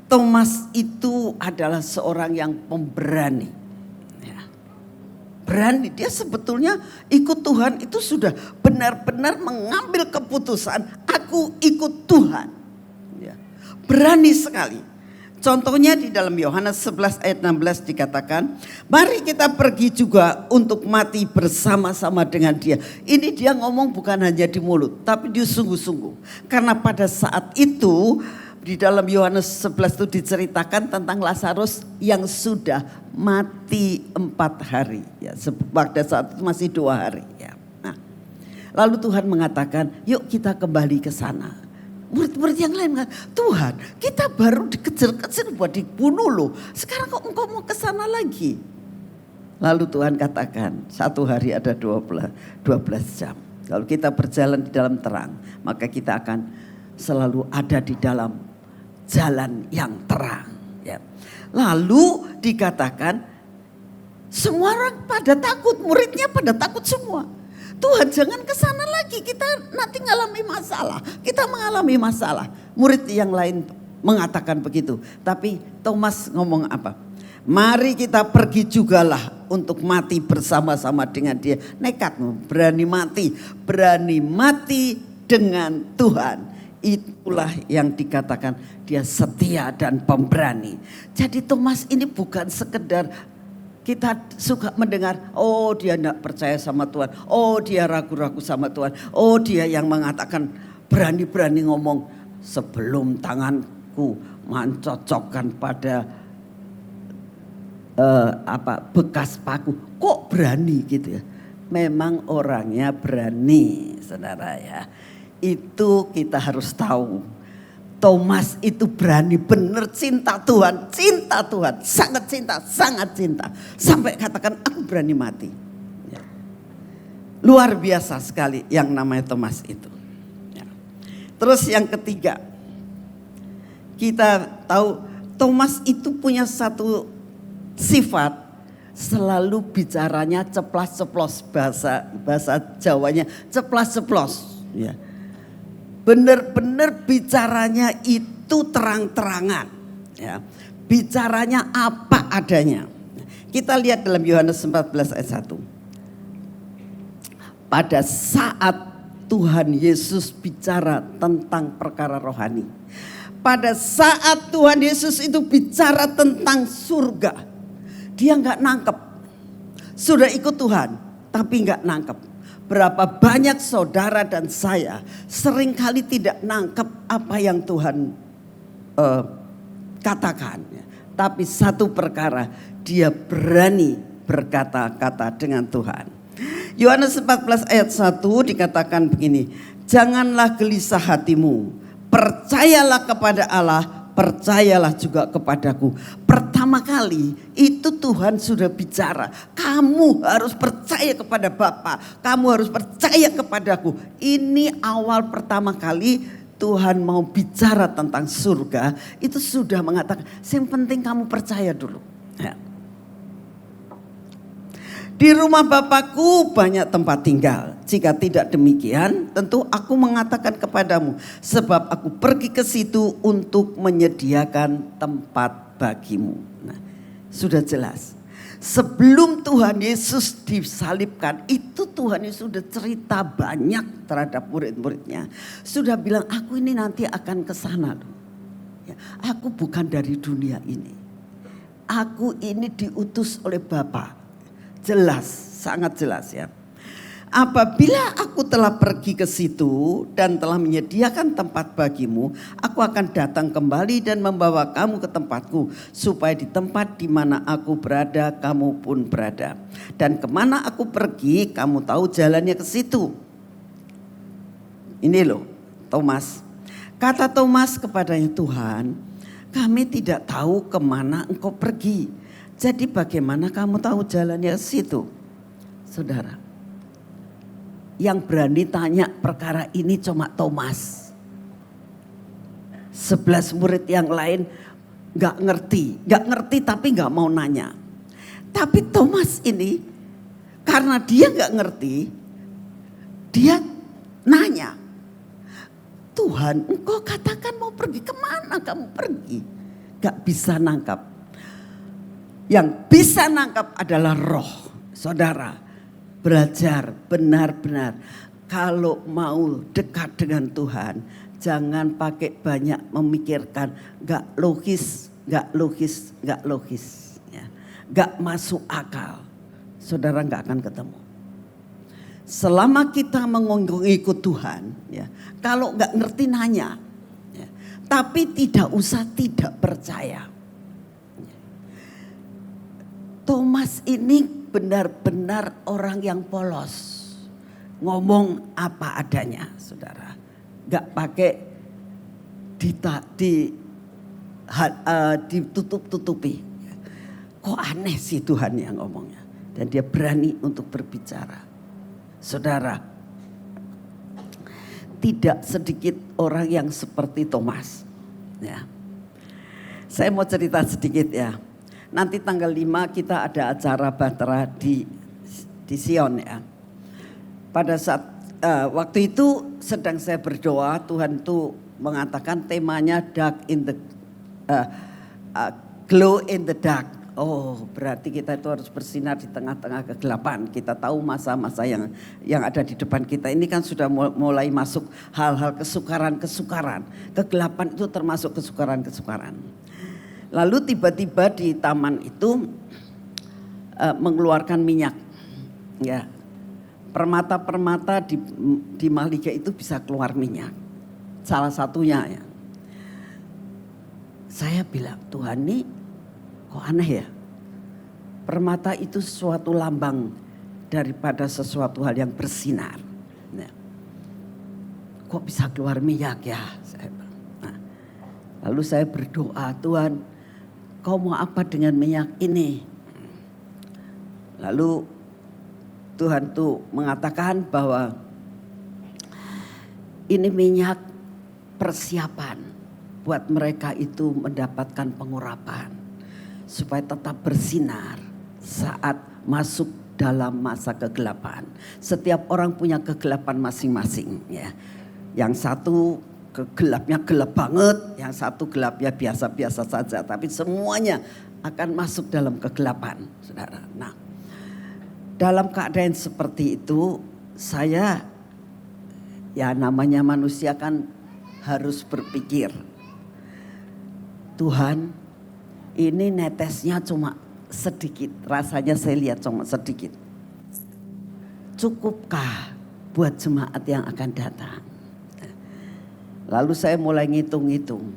Thomas itu adalah seorang yang pemberani. Ya. Berani, dia sebetulnya ikut Tuhan itu sudah benar-benar mengambil keputusan. Aku ikut Tuhan. Ya. Berani sekali. Contohnya di dalam Yohanes 11 ayat 16 dikatakan, mari kita pergi juga untuk mati bersama-sama dengan dia. Ini dia ngomong bukan hanya di mulut, tapi di sungguh-sungguh. Karena pada saat itu, di dalam Yohanes 11 itu diceritakan tentang Lazarus yang sudah mati 4 hari. Ya, pada saat itu masih 2 hari. Ya. Nah, lalu Tuhan mengatakan, yuk kita kembali ke sana. Murid-murid yang lain mengatakan, Tuhan kita baru dikejar-kejar buat dibunuh loh. Sekarang kok engkau mau ke sana lagi? Lalu Tuhan katakan, 1 hari ada 12 jam. Kalau kita berjalan di dalam terang, maka kita akan selalu ada di dalam jalan yang terang. Ya. Lalu dikatakan, semua orang pada takut, muridnya pada takut semua. Tuhan jangan ke sana lagi, kita nanti mengalami masalah. Kita mengalami masalah. Murid yang lain mengatakan begitu. Tapi Thomas ngomong apa? Mari kita pergi jugalah untuk mati bersama-sama dengan dia. Nekat, berani mati dengan Tuhan. Itulah yang dikatakan dia setia dan pemberani. Jadi Thomas ini bukan sekedar kita suka mendengar, oh dia tidak percaya sama Tuhan, oh dia ragu-ragu sama Tuhan, oh dia yang mengatakan berani-berani ngomong sebelum tanganku mencocokkan pada bekas paku, kok berani gitu ya. Memang orangnya berani, saudara ya. Itu kita harus tahu. Thomas itu berani benar cinta Tuhan, sangat cinta. Sampai katakan aku berani mati. Ya. Luar biasa sekali yang namanya Thomas itu. Ya. Terus yang ketiga, kita tahu Thomas itu punya satu sifat, selalu bicaranya ceplas-ceplos, bahasa Jawanya ceplas-ceplos. Ya. Benar-benar bicaranya itu terang-terangan. Ya. Bicaranya apa adanya. Kita lihat dalam Yohanes 14 ayat 1. Pada saat Tuhan Yesus bicara tentang perkara rohani. Pada saat Tuhan Yesus itu bicara tentang surga. Dia gak nangkep. Sudah ikut Tuhan tapi gak nangkep. Berapa banyak saudara dan saya seringkali tidak nangkep apa yang Tuhan katakan. Tapi satu perkara, dia berani berkata-kata dengan Tuhan. Yohanes 14 ayat 1 dikatakan begini, janganlah gelisah hatimu, percayalah kepada Allah, percayalah juga kepadaku. Pertama kali itu Tuhan sudah bicara. Kamu harus percaya kepada Bapa. Kamu harus percaya kepadaku. Ini awal pertama kali Tuhan mau bicara tentang surga. Itu sudah mengatakan, yang penting kamu percaya dulu. Ya. Di rumah Bapakku banyak tempat tinggal. Jika tidak demikian, tentu aku mengatakan kepadamu. Sebab aku pergi ke situ untuk menyediakan tempat bagimu. Nah, sudah jelas. Sebelum Tuhan Yesus disalibkan, itu Tuhan Yesus sudah cerita banyak terhadap murid-muridnya. Sudah bilang, aku ini nanti akan ke sana. Ya, aku bukan dari dunia ini. Aku ini diutus oleh Bapa. Jelas, sangat jelas ya. Apabila aku telah pergi ke situ dan telah menyediakan tempat bagimu, aku akan datang kembali dan membawa kamu ke tempatku, supaya di tempat di mana aku berada, kamu pun berada. Dan kemana aku pergi, kamu tahu jalannya ke situ. Ini loh, Thomas. Kata Thomas kepadanya, Tuhan, kami tidak tahu kemana engkau pergi. Jadi bagaimana kamu tahu jalannya ke situ? Saudara, yang berani tanya perkara ini cuma Thomas. 11 murid yang lain gak ngerti tapi gak mau nanya. Tapi Thomas ini karena dia gak ngerti, dia nanya, Tuhan, engkau katakan mau pergi, kemana kamu pergi? Gak bisa nangkap. Yang bisa nangkap adalah roh. Saudara, belajar benar-benar. Kalau mau dekat dengan Tuhan, jangan pakai banyak memikirkan. Gak logis. Ya. Gak masuk akal. Saudara gak akan ketemu. Selama kita mengikut Tuhan, ya, kalau nggak ngerti nanya, ya, tapi tidak usah tidak percaya. Thomas ini benar-benar orang yang polos, ngomong apa adanya, saudara, nggak pakai ditutup-tutupi. Kok aneh sih Tuhan yang ngomongnya, dan dia berani untuk berbicara. Saudara, tidak sedikit orang yang seperti Thomas. Ya. Saya mau cerita sedikit ya. Nanti tanggal 5 kita ada acara Bahtera di Sion ya. Pada saat waktu itu sedang saya berdoa, Tuhan tuh mengatakan temanya glow in the dark. Oh, berarti kita itu harus bersinar di tengah-tengah kegelapan. Kita tahu masa-masa yang ada di depan kita. Ini kan sudah mulai masuk hal-hal kesukaran. Kegelapan itu termasuk kesukaran. Lalu tiba-tiba di taman itu mengeluarkan minyak. Ya, permata-permata di Mahligai itu bisa keluar minyak. Salah satunya ya. Saya bilang, Tuhan nih, kok aneh ya? Permata itu suatu lambang daripada sesuatu hal yang bersinar. Nah, kok bisa keluar minyak ya? Nah, lalu saya berdoa, Tuhan, kau mau apa dengan minyak ini? Lalu Tuhan tuh mengatakan bahwa ini minyak persiapan buat mereka itu mendapatkan pengurapan. Supaya tetap bersinar saat masuk dalam masa kegelapan. Setiap orang punya kegelapan masing-masing ya. Yang satu gelapnya gelap banget, yang satu gelapnya biasa-biasa saja. Tapi semuanya akan masuk dalam kegelapan, saudara. Nah, dalam keadaan seperti itu saya, ya namanya manusia kan harus berpikir. Tuhan, ini netesnya cuma sedikit, rasanya saya lihat cuma sedikit. Cukupkah buat jemaat yang akan datang? Lalu saya mulai ngitung-ngitung.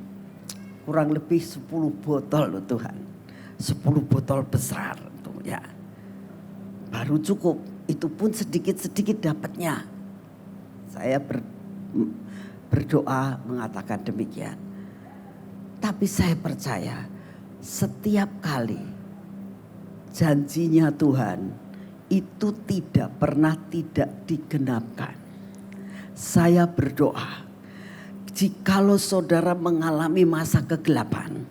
Kurang lebih 10 botol loh Tuhan. 10 botol besar tuh ya. Baru cukup, itu pun sedikit-sedikit dapatnya. Saya berdoa mengatakan demikian. Tapi saya percaya setiap kali janjinya Tuhan itu tidak pernah tidak digenapkan. Saya berdoa, jikalau saudara mengalami masa kegelapan,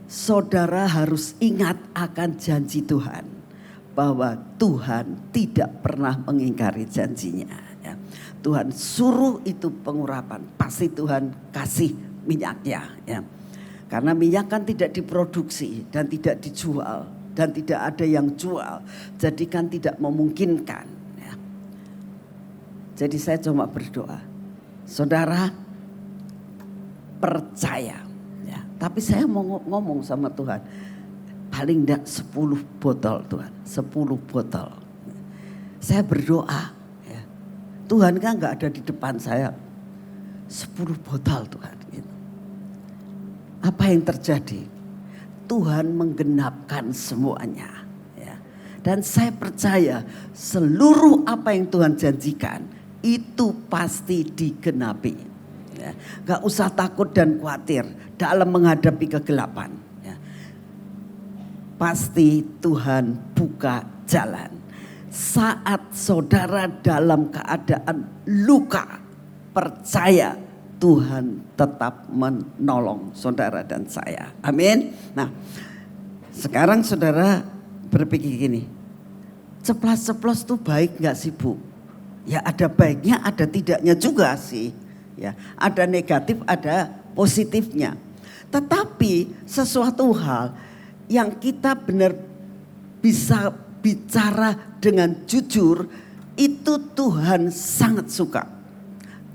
saudara harus ingat akan janji Tuhan. Bahwa Tuhan tidak pernah mengingkari janjinya. Ya. Tuhan suruh itu pengurapan, pasti Tuhan kasih minyaknya. Ya. Karena minyak kan tidak diproduksi dan tidak dijual dan tidak ada yang jual, jadi kan tidak memungkinkan. Ya. Jadi saya cuma berdoa, saudara percaya. Ya. Tapi saya mau ngomong sama Tuhan, paling enggak 10 botol Tuhan, 10 botol. Saya berdoa, ya. Tuhan kan enggak ada di depan saya, 10 botol Tuhan. Gitu. Apa yang terjadi? Tuhan menggenapkan semuanya. Ya. Dan saya percaya seluruh apa yang Tuhan janjikan itu pasti digenapi. Ya. Gak usah takut dan khawatir dalam menghadapi kegelapan. pasti Tuhan buka jalan. Saat saudara dalam keadaan luka, percaya Tuhan tetap menolong saudara dan saya. Amin. Nah, sekarang saudara berpikir gini, ceplas-ceplos tuh baik gak sih Bu? Ya ada baiknya, ada tidaknya juga sih. Ya, ada negatif, ada positifnya. Tetapi sesuatu hal yang kita benar bisa bicara dengan jujur, itu Tuhan sangat suka.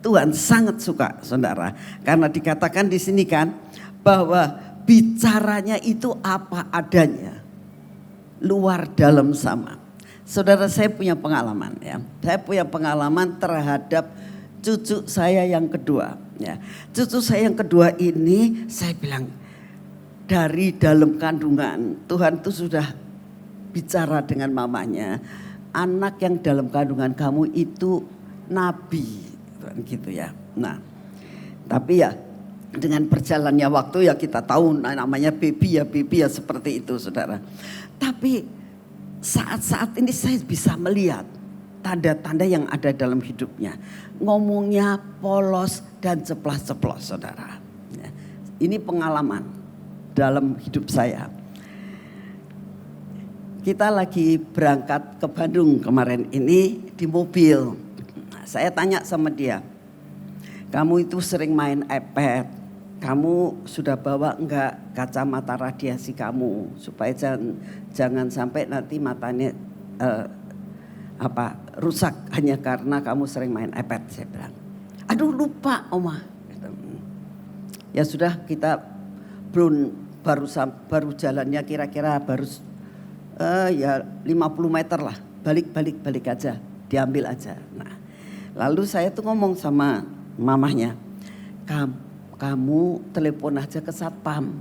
Tuhan sangat suka, saudara. Karena dikatakan di sini kan bahwa bicaranya itu apa adanya, luar dalam sama. Saudara, saya punya pengalaman ya. Saya punya pengalaman terhadap cucu saya yang kedua. Ya, cucu saya yang kedua ini saya bilang dari dalam kandungan Tuhan tuh sudah bicara dengan mamanya, anak yang dalam kandungan kamu itu nabi, gitu ya. Nah, tapi ya dengan berjalannya waktu ya kita tahu namanya baby ya seperti itu, saudara. Tapi saat-saat ini saya bisa melihat tanda-tanda yang ada dalam hidupnya. Ngomongnya polos dan ceplas-ceplos, saudara. Ya, ini pengalaman dalam hidup saya. Kita lagi berangkat ke Bandung kemarin ini di mobil. Saya tanya sama dia, kamu itu sering main iPad, kamu sudah bawa enggak kacamata radiasi kamu supaya jangan sampai nanti matanya rusak hanya karena kamu sering main iPad. Saya bilang, aduh lupa Oma. Ya sudah, kita baru jalannya kira-kira baru ya 50 meter lah, balik aja, diambil aja. Nah, lalu saya tuh ngomong sama mamahnya, kamu telepon aja ke satpam.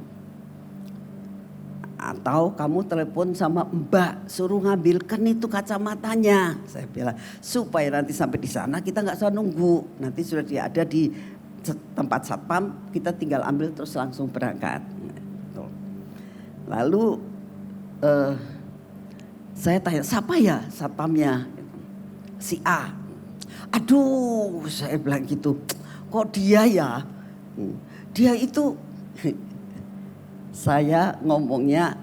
Atau kamu telepon sama Mbak, suruh ngambilkan itu kacamatanya. Saya bilang, supaya nanti sampai di sana kita gak usah nunggu. Nanti sudah dia ada di tempat satpam, kita tinggal ambil terus langsung berangkat. Lalu saya tanya, siapa ya satpamnya? Si A. Aduh, saya bilang gitu, kok dia ya? Dia itu, saya ngomongnya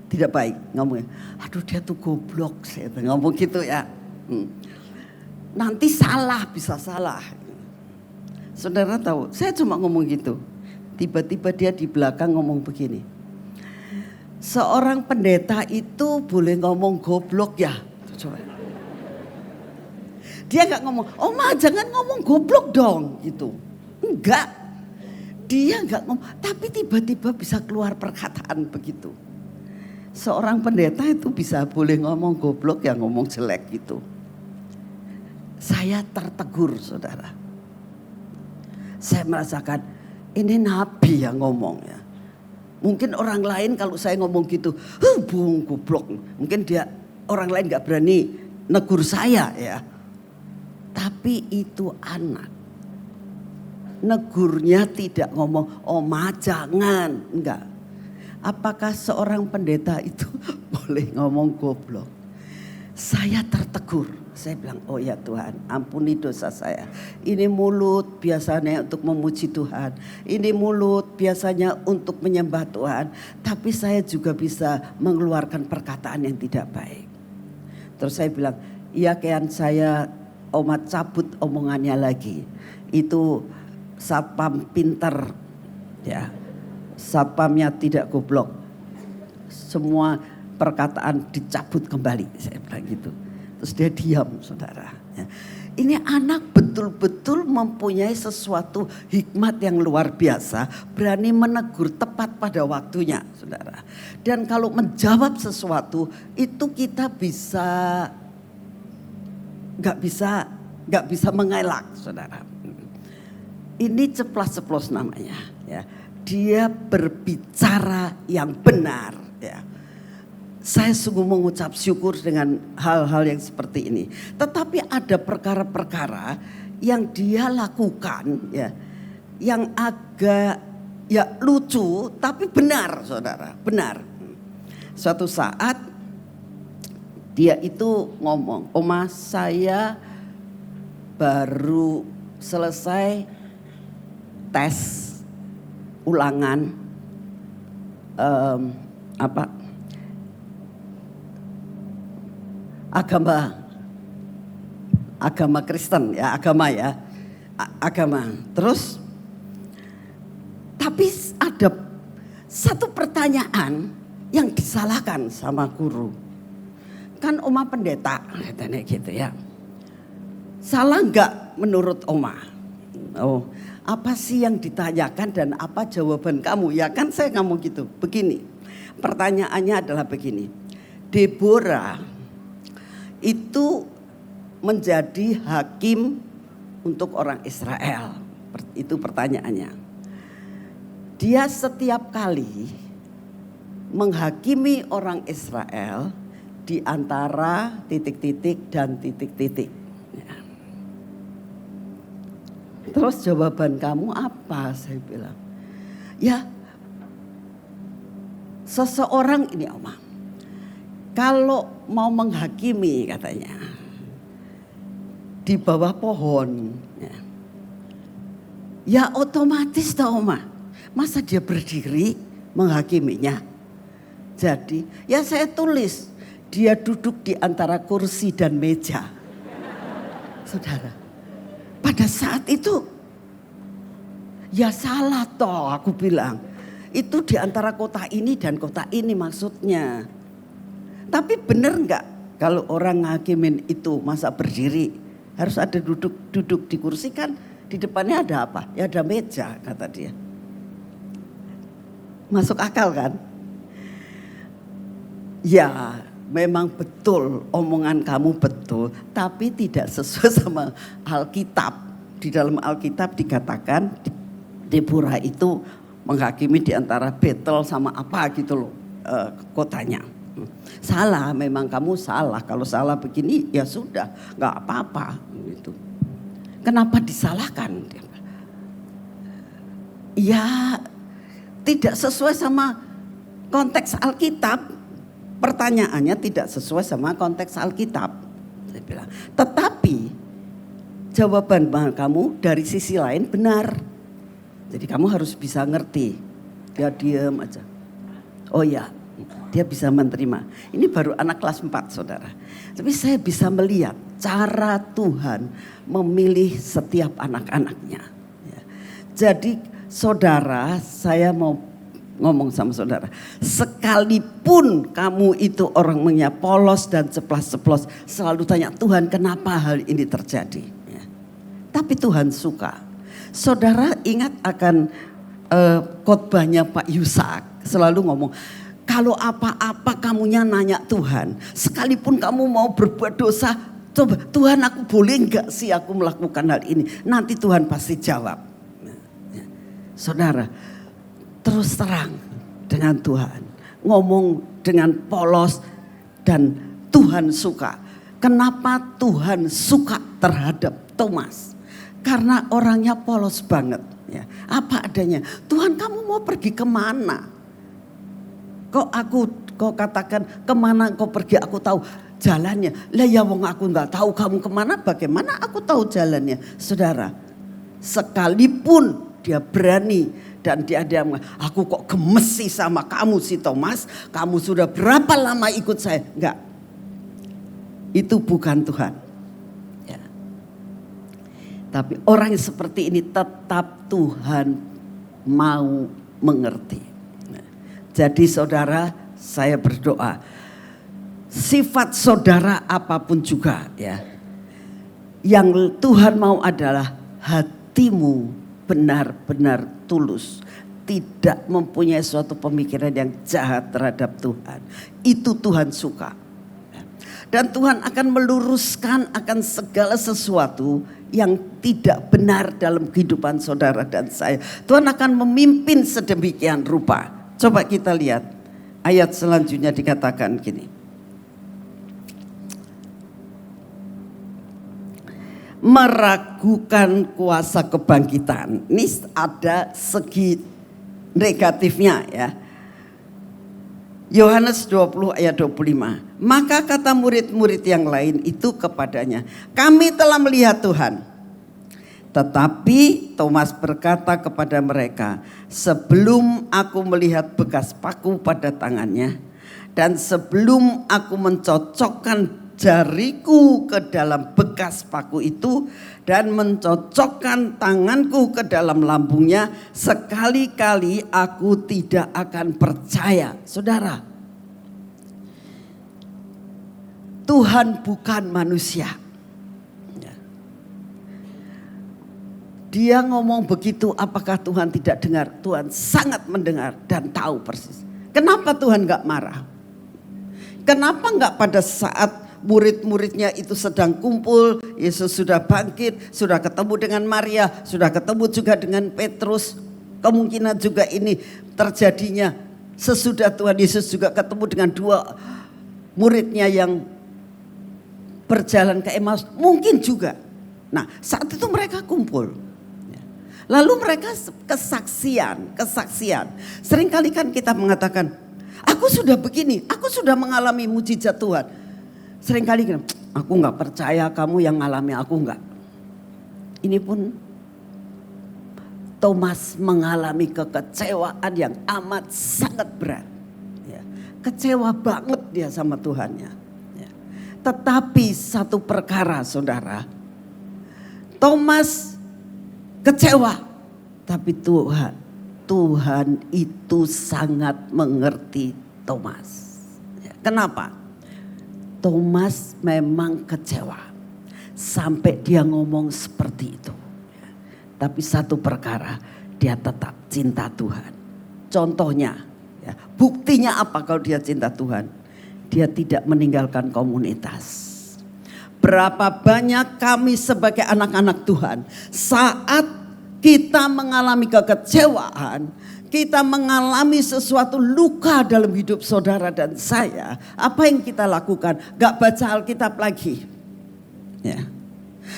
tidak baik, ngomongnya, aduh dia tuh goblok, saya ngomong gitu ya. Nanti salah, bisa salah. Saudara tahu, saya cuma ngomong gitu. Tiba-tiba dia di belakang ngomong begini, seorang pendeta itu boleh ngomong goblok ya? Coba. Dia gak ngomong, Oma jangan ngomong goblok dong gitu. Enggak. Dia gak ngomong, tapi tiba-tiba bisa keluar perkataan begitu. Seorang pendeta itu bisa boleh ngomong goblok ya, ngomong jelek gitu. Saya tertegur, saudara. Saya merasakan ini nabi yang ngomong ya. Mungkin orang lain kalau saya ngomong gitu, bung goblok. Mungkin orang lain gak berani negur saya ya. Tapi itu anak. Negurnya tidak ngomong, Oma jangan. Enggak. Apakah seorang pendeta itu boleh ngomong goblok? Saya tertegur. Saya bilang, oh ya Tuhan, ampuni dosa saya. Ini mulut biasanya untuk memuji Tuhan. Ini mulut biasanya untuk menyembah Tuhan. Tapi saya juga bisa mengeluarkan perkataan yang tidak baik. Terus saya bilang, iya Kian, saya Oma cabut omongannya lagi. Itu satpam pinter ya. Satpamnya tidak goblok. Semua perkataan dicabut kembali, saya bilang gitu. Terus dia diam, saudara. Ya. Ini anak betul-betul mempunyai sesuatu hikmat yang luar biasa. Berani menegur tepat pada waktunya, saudara. Dan kalau menjawab sesuatu itu kita gak bisa mengelak, saudara. Ini ceplas-ceplos namanya. Ya. Dia berbicara yang benar. Ya. Saya sungguh mengucap syukur dengan hal-hal yang seperti ini. Tetapi ada perkara-perkara yang dia lakukan ya, yang agak ya lucu tapi benar, saudara, benar. suatu saat dia itu ngomong, "Oma, saya baru selesai tes ulangan agama Kristen ya, agama. Terus tapi ada satu pertanyaan yang disalahkan sama guru. Kan Oma pendeta, katanya gitu ya. Salah enggak menurut Oma? Oh, apa sih yang ditanyakan dan apa jawaban kamu? Ya kan saya ngomong gitu. Begini, pertanyaannya adalah begini. Deborah itu menjadi hakim untuk orang Israel. Itu pertanyaannya. Dia setiap kali menghakimi orang Israel di antara titik-titik dan titik-titik. Ya. Terus jawaban kamu apa? Saya bilang, ya seseorang ini Oma, kalau mau menghakimi katanya di bawah pohon, ya otomatis tau Oma, masa dia berdiri menghakiminya. Jadi ya saya tulis, dia duduk di antara kursi dan meja. Saudara, pada saat itu ya salah toh aku bilang. Itu di antara kota ini dan kota ini maksudnya. Tapi benar enggak kalau orang ngakimin itu masa berdiri? Harus ada duduk di kursi kan, di depannya ada apa? Ya ada meja kata dia. Masuk akal kan? Ya memang betul omongan kamu betul, tapi tidak sesuai sama Alkitab. Di dalam Alkitab dikatakan Deborah itu menghakimi di antara Betel sama apa gitu loh kotanya. Salah, memang kamu salah. Kalau salah begini ya sudah, nggak apa-apa gitu. Kenapa disalahkan? Ya tidak sesuai sama konteks Alkitab. Pertanyaannya tidak sesuai sama konteks Alkitab. Saya bilang. Tetapi jawaban kamu dari sisi lain benar. Jadi kamu harus bisa ngerti. Dia diam aja. Oh ya, dia bisa menerima. Ini baru anak kelas 4 saudara. Tapi saya bisa melihat cara Tuhan memilih setiap anak-anaknya. Jadi saudara, saya mau ngomong sama saudara. Sekalipun kamu itu orangnya polos dan ceplas-ceplos. Selalu tanya Tuhan kenapa hal ini terjadi. Tapi Tuhan suka. Saudara ingat akan khotbahnya Pak Yusak. Selalu ngomong. Kalau apa-apa kamunya nanya Tuhan. Sekalipun kamu mau berbuat dosa. Coba Tuhan aku boleh enggak sih aku melakukan hal ini. Nanti Tuhan pasti jawab. Saudara terus terang dengan Tuhan. Ngomong dengan polos dan Tuhan suka. Kenapa Tuhan suka terhadap Thomas? Karena orangnya polos banget. Ya. Apa adanya. Tuhan kamu mau pergi kemana? Kok katakan kemana kau pergi aku tahu jalannya. Lah ya wong aku nggak tahu kamu kemana, bagaimana aku tahu jalannya. Saudara, sekalipun dia berani dan dia aku kok gemes sih sama kamu si Thomas. Kamu sudah berapa lama ikut saya? Enggak. Itu bukan Tuhan. Ya. Tapi orang yang seperti ini tetap Tuhan mau mengerti. Jadi saudara, saya berdoa. Sifat saudara apapun juga ya. Yang Tuhan mau adalah hatimu benar-benar tulus. Tidak mempunyai suatu pemikiran yang jahat terhadap Tuhan. Itu Tuhan suka. Dan Tuhan akan meluruskan akan segala sesuatu yang tidak benar dalam kehidupan saudara dan saya. Tuhan akan memimpin sedemikian rupa. Coba kita lihat ayat selanjutnya dikatakan gini. Meragukan kuasa kebangkitan. Ini ada segi negatifnya ya. Yohanes 20 ayat 25. Maka kata murid-murid yang lain itu kepadanya, kami telah melihat Tuhan. Tetapi Thomas berkata kepada mereka, sebelum aku melihat bekas paku pada tangannya, dan sebelum aku mencocokkan jariku ke dalam bekas paku itu dan mencocokkan tanganku ke dalam lambungnya, sekali-kali aku tidak akan percaya. Saudara, Tuhan bukan manusia. Dia ngomong begitu, apakah Tuhan tidak dengar? Tuhan sangat mendengar dan tahu persis. Kenapa Tuhan gak marah? Kenapa gak pada saat murid-muridnya itu sedang kumpul, Yesus sudah bangkit, sudah ketemu dengan Maria, sudah ketemu juga dengan Petrus. Kemungkinan juga ini terjadinya sesudah Tuhan Yesus juga ketemu dengan dua muridnya yang berjalan ke Emmaus. Mungkin juga. Nah, saat itu mereka kumpul. Lalu mereka kesaksian. Seringkali kan kita mengatakan, aku sudah begini, aku sudah mengalami mujizat Tuhan. Seringkali aku gak percaya kamu yang ngalami, aku gak. Ini pun Thomas mengalami kekecewaan yang amat sangat berat. Ya, kecewa banget dia sama Tuhannya. Ya. Tetapi satu perkara saudara, Thomas kecewa. Tapi Tuhan itu sangat mengerti Thomas. Ya, kenapa? Thomas memang kecewa sampai dia ngomong seperti itu. Tapi satu perkara, dia tetap cinta Tuhan. Contohnya, ya, buktinya apa kalau dia cinta Tuhan? Dia tidak meninggalkan komunitas. Berapa banyak kami sebagai anak-anak Tuhan, saat kita mengalami kekecewaan, kita mengalami sesuatu luka dalam hidup saudara dan saya, apa yang kita lakukan? Gak baca Alkitab lagi, ya,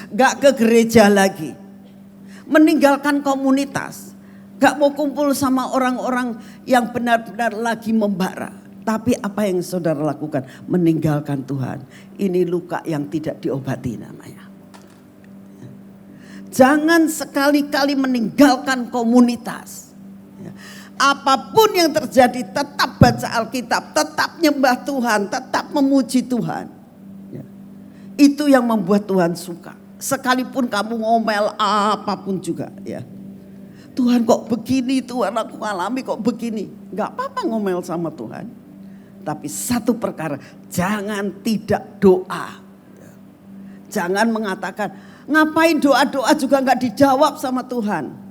gak ke gereja lagi, meninggalkan komunitas, gak mau kumpul sama orang-orang yang benar-benar lagi membara. Tapi apa yang saudara lakukan? Meninggalkan Tuhan. Ini luka yang tidak diobati namanya. Jangan sekali-kali meninggalkan komunitas. Apapun yang terjadi tetap baca Alkitab, tetap nyembah Tuhan, tetap memuji Tuhan. Itu yang membuat Tuhan suka. Sekalipun kamu ngomel apapun juga, ya. Tuhan kok begini, Tuhan aku alami kok begini. Gak apa-apa ngomel sama Tuhan. Tapi satu perkara, jangan tidak doa. Jangan mengatakan, ngapain doa-doa juga gak dijawab sama Tuhan.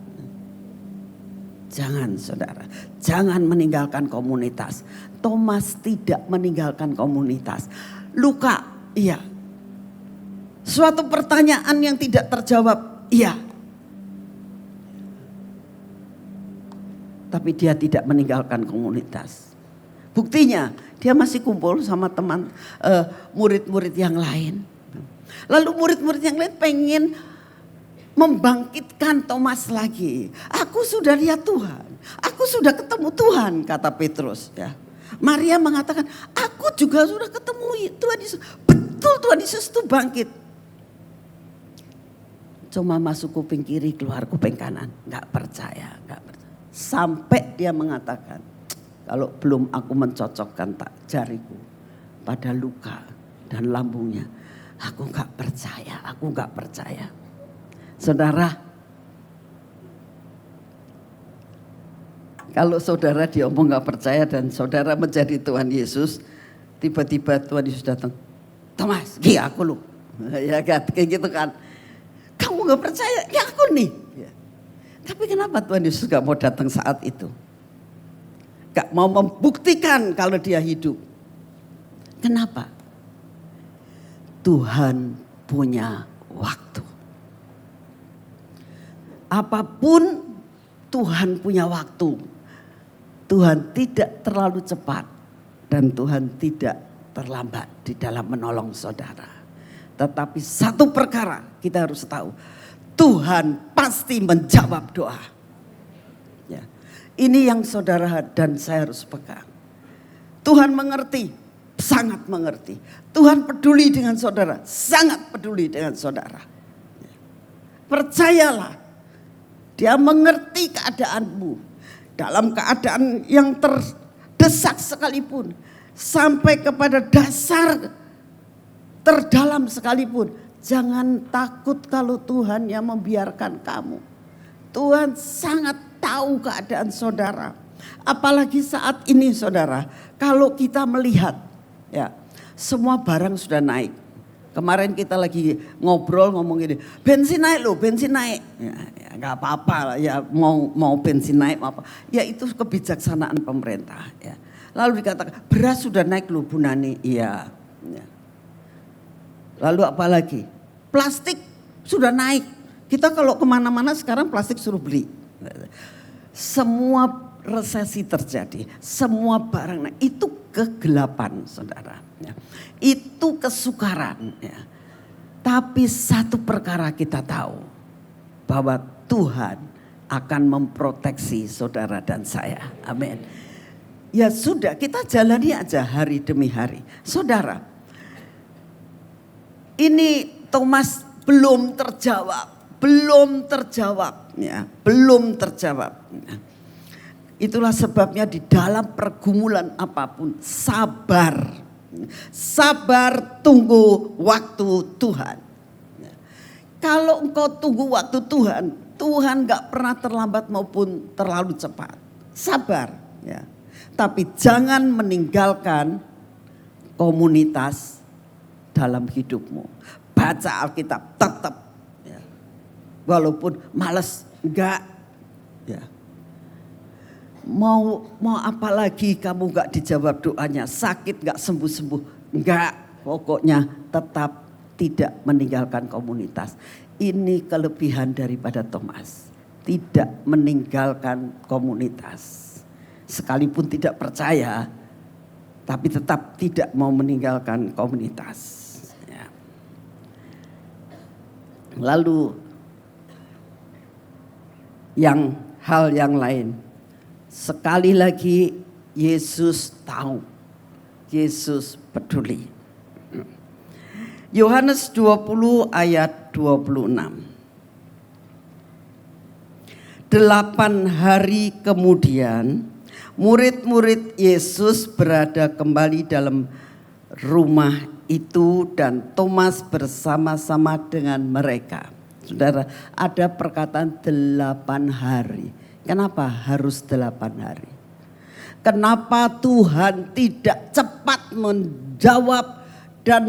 Jangan saudara, jangan meninggalkan komunitas. Thomas tidak meninggalkan komunitas. Luka, iya. Suatu pertanyaan yang tidak terjawab, iya. Tapi dia tidak meninggalkan komunitas. Buktinya dia masih kumpul sama teman murid-murid yang lain. Lalu murid-murid yang lain pengen membangkitkan Thomas lagi. Aku sudah lihat Tuhan, aku sudah ketemu Tuhan, kata Petrus. Ya. Maria mengatakan, aku juga sudah ketemu Tuhan Yesus. Betul, Tuhan Yesus itu bangkit. Cuma masuk kuping kiri, keluar kuping kanan. Gak percaya, gak percaya. Sampai dia mengatakan, kalau belum aku mencocokkan jariku pada luka dan lambungnya, aku gak percaya, aku gak percaya. Saudara, kalau saudara diomong gak percaya dan saudara menjadi Tuhan Yesus, tiba-tiba Tuhan Yesus datang, Thomas, gila aku lu. Ya kan, kayak gitu kan. Kamu gak percaya, ya aku nih. Ya. Tapi kenapa Tuhan Yesus gak mau datang saat itu? Gak mau membuktikan kalau dia hidup. Kenapa? Tuhan punya waktu. Apapun Tuhan punya waktu. Tuhan tidak terlalu cepat dan Tuhan tidak terlambat di dalam menolong saudara. Tetapi satu perkara kita harus tahu, Tuhan pasti menjawab doa. Ya. Ini yang saudara dan saya harus pegang. Tuhan mengerti, sangat mengerti. Tuhan peduli dengan saudara, sangat peduli dengan saudara. Percayalah, Dia mengerti keadaanmu. Dalam keadaan yang terdesak sekalipun, sampai kepada dasar terdalam sekalipun, jangan takut kalau Tuhan yang membiarkan kamu. Tuhan sangat tahu keadaan saudara. Apalagi saat ini saudara, kalau kita melihat ya, semua barang sudah naik. Kemarin kita lagi ngobrol ngomong gini, bensin naik loh, bensin naik. Ya gak apa-apa lah ya, mau bensin naik apa. Ya itu kebijaksanaan pemerintah ya. Lalu dikatakan beras sudah naik loh Bu Nani. Iya. Ya. Lalu apa lagi? Plastik sudah naik. Kita kalau kemana-mana sekarang plastik suruh beli. Semua resesi terjadi, semua barang naik. Itu kegelapan saudara. Ya. Itu kesukaran. Ya. Tapi satu perkara kita tahu, bahwa Tuhan akan memproteksi saudara dan saya. Amin. Ya sudah, kita jalani aja hari demi hari. Saudara, ini Thomas belum terjawab. Ya, belum terjawab. Ya. Itulah sebabnya di dalam pergumulan apapun, sabar. Sabar, tunggu waktu Tuhan. Ya. Kalau engkau tunggu waktu Tuhan, Tuhan gak pernah terlambat maupun terlalu cepat. Sabar. Ya. Tapi jangan meninggalkan komunitas dalam hidupmu. Baca Alkitab tetap. Ya. Walaupun malas, enggak. Ya. Mau apa lagi kamu enggak dijawab doanya. Sakit enggak sembuh-sembuh. Enggak. Pokoknya tetap tidak meninggalkan komunitas. Ini kelebihan daripada Thomas. Tidak meninggalkan komunitas. Sekalipun tidak percaya, tapi tetap tidak mau meninggalkan komunitas. Ya. Lalu hal yang lain. Sekali lagi Yesus tahu. Yesus peduli. Yohanes 20 ayat 26. 8 hari kemudian murid-murid Yesus berada kembali dalam rumah itu dan Thomas bersama-sama dengan mereka. Saudara, ada perkataan 8 hari. Kenapa harus 8 hari? Kenapa Tuhan tidak cepat menjawab dan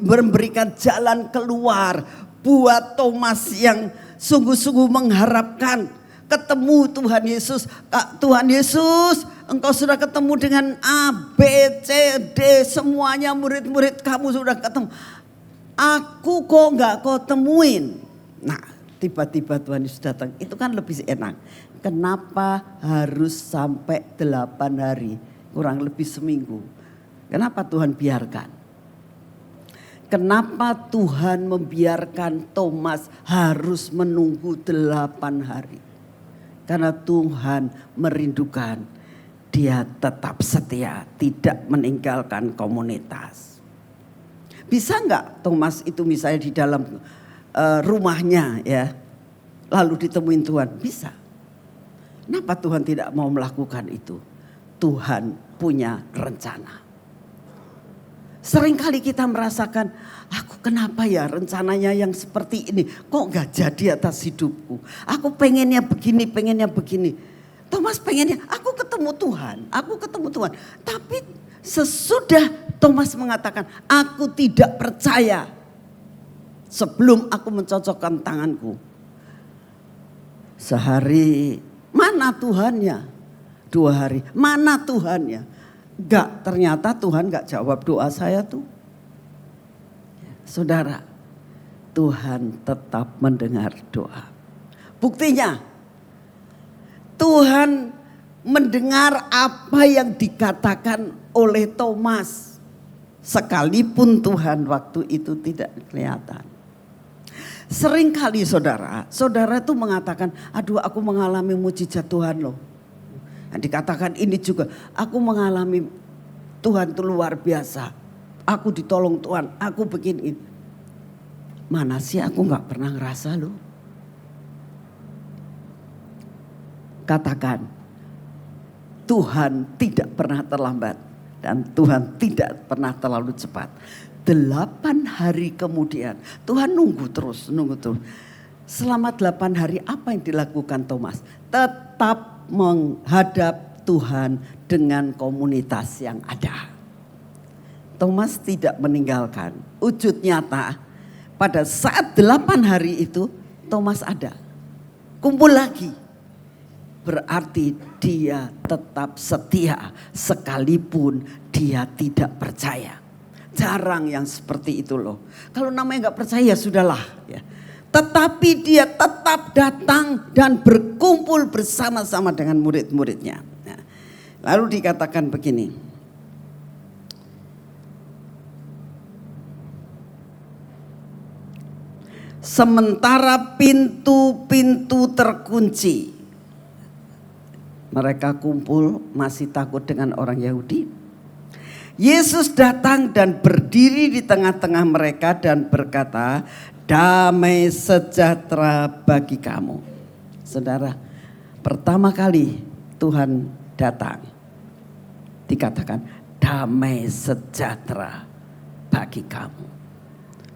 memberikan jalan keluar buat Thomas yang sungguh-sungguh mengharapkan ketemu Tuhan Yesus. Tuhan Yesus, engkau sudah ketemu dengan A, B, C, D, semuanya murid-murid kamu sudah ketemu. Aku kok gak kau temuin. Nah, tiba-tiba Tuhan Yesus datang. Itu kan lebih enak. Kenapa harus sampai 8 hari? Kurang lebih seminggu. Kenapa Tuhan biarkan? Kenapa Tuhan membiarkan Thomas harus menunggu 8 hari? Karena Tuhan merindukan dia tetap setia, tidak meninggalkan komunitas. Bisa enggak Thomas itu misalnya di dalam rumahnya ya, lalu ditemuin Tuhan? Bisa. Kenapa Tuhan tidak mau melakukan itu? Tuhan punya rencana. Seringkali kita merasakan, aku kenapa ya rencananya yang seperti ini, kok gak jadi atas hidupku. Aku pengennya begini. Thomas pengennya, aku ketemu Tuhan. Tapi sesudah Thomas mengatakan, aku tidak percaya sebelum aku mencocokkan tanganku. Sehari, mana Tuhannya? 2 hari, mana Tuhannya? Ternyata Tuhan gak jawab doa saya tuh. Saudara, Tuhan tetap mendengar doa. Buktinya, Tuhan mendengar apa yang dikatakan oleh Thomas. Sekalipun Tuhan waktu itu tidak kelihatan. Seringkali saudara itu mengatakan, aduh aku mengalami mujizat Tuhan loh. Dikatakan ini juga, aku mengalami Tuhan itu luar biasa. Aku ditolong Tuhan, aku begini. Mana sih aku gak pernah ngerasa loh. Katakan, Tuhan tidak pernah terlambat dan Tuhan tidak pernah terlalu cepat. 8 hari kemudian Tuhan nunggu terus. Selama 8 hari apa yang dilakukan Thomas? Tetap menghadap Tuhan dengan komunitas yang ada. Thomas tidak meninggalkan. Wujud nyata pada saat 8 hari itu Thomas ada. Kumpul lagi. Berarti dia tetap setia sekalipun dia tidak percaya. Jarang yang seperti itu loh. Kalau namanya gak percaya sudahlah ya. Tetapi dia tetap datang dan berkumpul bersama-sama dengan murid-muridnya. Nah, lalu dikatakan begini. Sementara pintu-pintu terkunci. Mereka kumpul masih takut dengan orang Yahudi. Yesus datang dan berdiri di tengah-tengah mereka dan berkata, damai sejahtera bagi kamu. Saudara, pertama kali Tuhan datang, dikatakan damai sejahtera bagi kamu.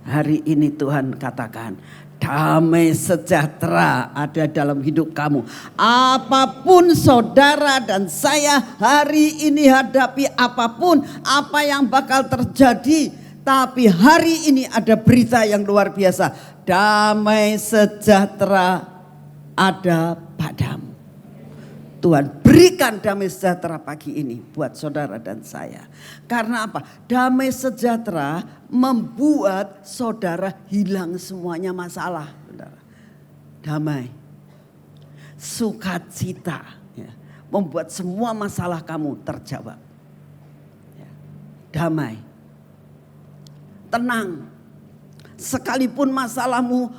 Hari ini Tuhan katakan, damai sejahtera ada dalam hidup kamu. Apapun saudara dan saya hari ini hadapi apapun, apa yang bakal terjadi. Tapi hari ini ada berita yang luar biasa. Damai sejahtera ada padamu. Tuhan berikan damai sejahtera pagi ini buat saudara dan saya. Karena apa? Damai sejahtera membuat saudara hilang semuanya masalah. Saudara. Damai. Sukacita. Ya. Membuat semua masalah kamu terjawab. Ya. Damai. Tenang. Sekalipun masalahmu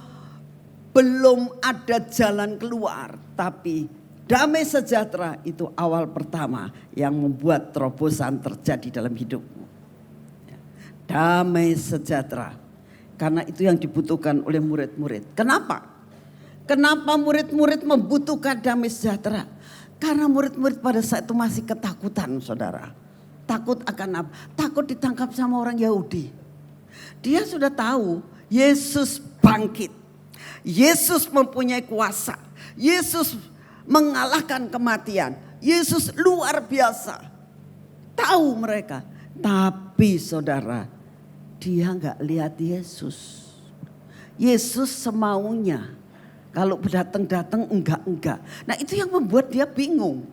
belum ada jalan keluar. Tapi damai sejahtera itu awal pertama yang membuat terobosan terjadi dalam hidupmu. Damai sejahtera. Karena itu yang dibutuhkan oleh murid-murid. Kenapa? Kenapa murid-murid membutuhkan damai sejahtera? Karena murid-murid pada saat itu masih ketakutan, saudara. Takut akan apa? Takut ditangkap sama orang Yahudi. Dia sudah tahu Yesus bangkit. Yesus mempunyai kuasa. Yesus mengalahkan kematian. Yesus luar biasa. Tahu mereka. Tapi saudara, dia enggak lihat Yesus. Yesus semaunya. Kalau datang-datang enggak. Nah itu yang membuat dia bingung.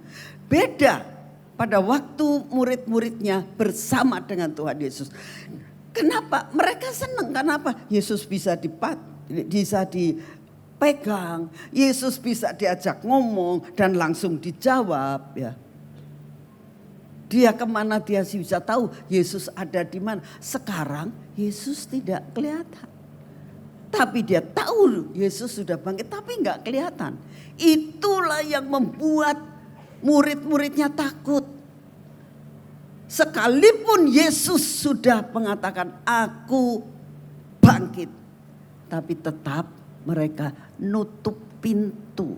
Beda pada waktu murid-muridnya bersama dengan Tuhan Yesus. Kenapa? Mereka senang. Kenapa? Yesus bisa dipegang, Yesus bisa diajak ngomong dan langsung dijawab ya. Dia kemana dia sih bisa tahu Yesus ada di mana. Sekarang Yesus tidak kelihatan. Tapi dia tahu Yesus sudah bangkit tapi enggak kelihatan. Itulah yang membuat murid-muridnya takut. Sekalipun Yesus sudah mengatakan aku bangkit. Tapi tetap mereka nutup pintu.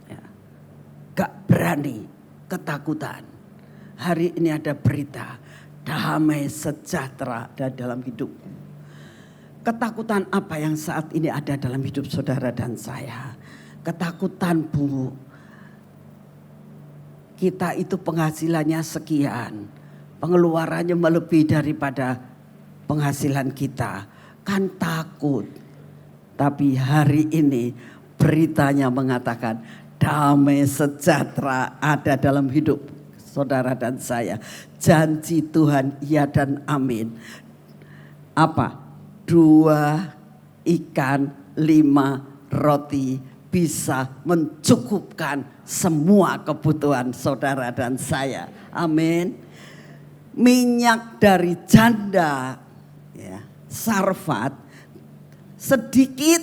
Ya. Gak berani, ketakutan. Hari ini ada berita damai sejahtera ada dalam hidupmu. Ketakutan apa yang saat ini ada dalam hidup saudara dan saya? Ketakutan bu. Kita itu penghasilannya sekian. Pengeluarannya melebihi daripada penghasilan kita. Kan takut. Tapi hari ini beritanya mengatakan damai sejahtera ada dalam hidup saudara dan saya. Janji Tuhan iya dan amin. Apa? 2 ikan 5 roti bisa mencukupkan semua kebutuhan saudara dan saya. Amin. Minyak dari janda ya, Sarfat sedikit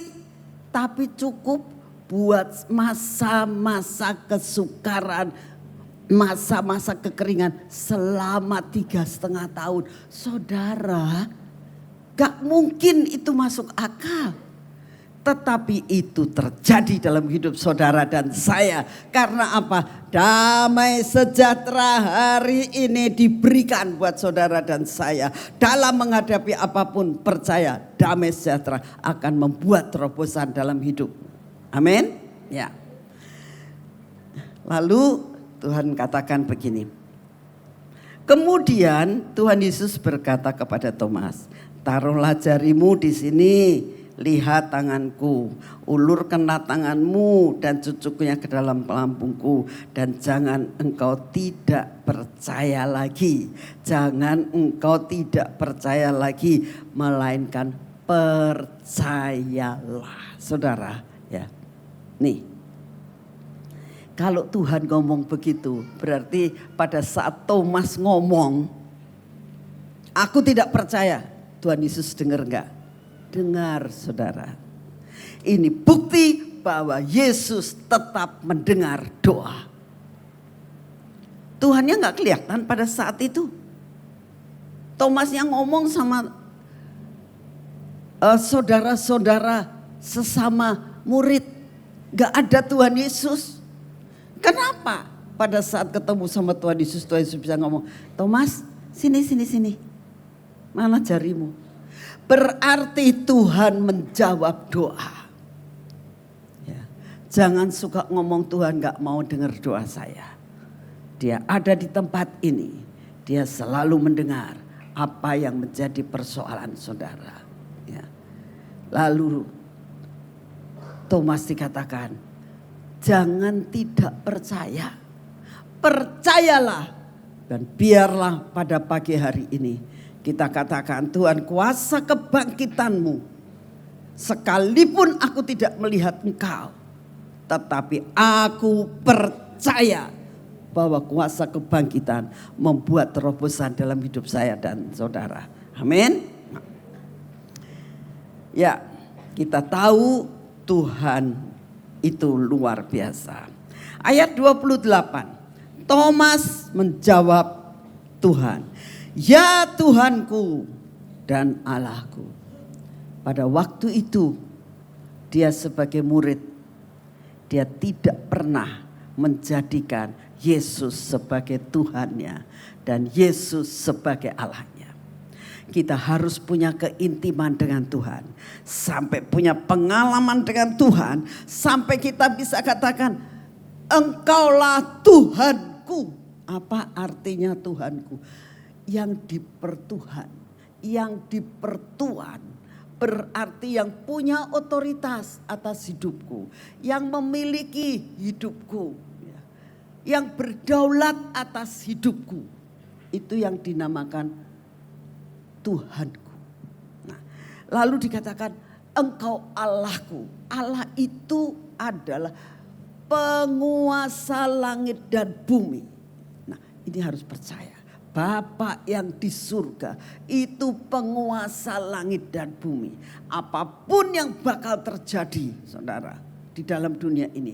tapi cukup buat masa-masa kesukaran masa-masa kekeringan selama 3,5 tahun. Saudara, gak mungkin itu masuk akal. Tetapi itu terjadi dalam hidup saudara dan saya. Karena apa? Damai sejahtera hari ini diberikan buat saudara dan saya. Dalam menghadapi apapun, percaya damai sejahtera akan membuat terobosan dalam hidup. Amin. Ya. Lalu Tuhan katakan begini. Kemudian Tuhan Yesus berkata kepada Thomas, taruhlah jarimu di sini. Lihat tanganku, ulurkanlah tanganmu dan cucuknya ke dalam lambungku. Dan jangan engkau tidak percaya lagi. Jangan engkau tidak percaya lagi, melainkan percayalah. Saudara, ya. Nih, kalau Tuhan ngomong begitu, berarti pada saat Thomas ngomong, aku tidak percaya. Tuhan Yesus dengar enggak? Dengar, saudara. Ini bukti bahwa Yesus tetap mendengar doa. Tuhannya gak kelihatan pada saat itu. Thomas yang ngomong sama saudara-saudara sesama murid. Gak ada Tuhan Yesus. Kenapa? Pada saat ketemu sama Tuhan Yesus bisa ngomong, Thomas sini. Mana jarimu? Berarti Tuhan menjawab doa. Ya. Jangan suka ngomong Tuhan gak mau dengar doa saya. Dia ada di tempat ini. Dia selalu mendengar apa yang menjadi persoalan saudara. Ya. Lalu Thomas dikatakan, jangan tidak percaya. Percayalah. Dan biarlah pada pagi hari ini kita katakan, Tuhan, kuasa kebangkitanmu. Sekalipun aku tidak melihat engkau, tetapi aku percaya bahwa kuasa kebangkitan membuat terobosan dalam hidup saya dan saudara. Amin. Ya, kita tahu Tuhan itu luar biasa. Ayat 28, Thomas menjawab Tuhan, ya Tuhanku dan Allahku. Pada waktu itu dia sebagai murid, dia tidak pernah menjadikan Yesus sebagai Tuhannya dan Yesus sebagai Allahnya. Kita harus punya keintiman dengan Tuhan, sampai punya pengalaman dengan Tuhan, sampai kita bisa katakan, Engkaulah Tuhanku. Apa artinya Tuhanku? Yang dipertuhan, yang dipertuan, berarti yang punya otoritas atas hidupku, yang memiliki hidupku, yang berdaulat atas hidupku. Itu yang dinamakan Tuhanku. Nah, lalu dikatakan engkau Allahku. Allah itu adalah penguasa langit dan bumi. Nah, ini harus percaya. Bapa yang di surga itu penguasa langit dan bumi. Apapun yang bakal terjadi, saudara, di dalam dunia ini,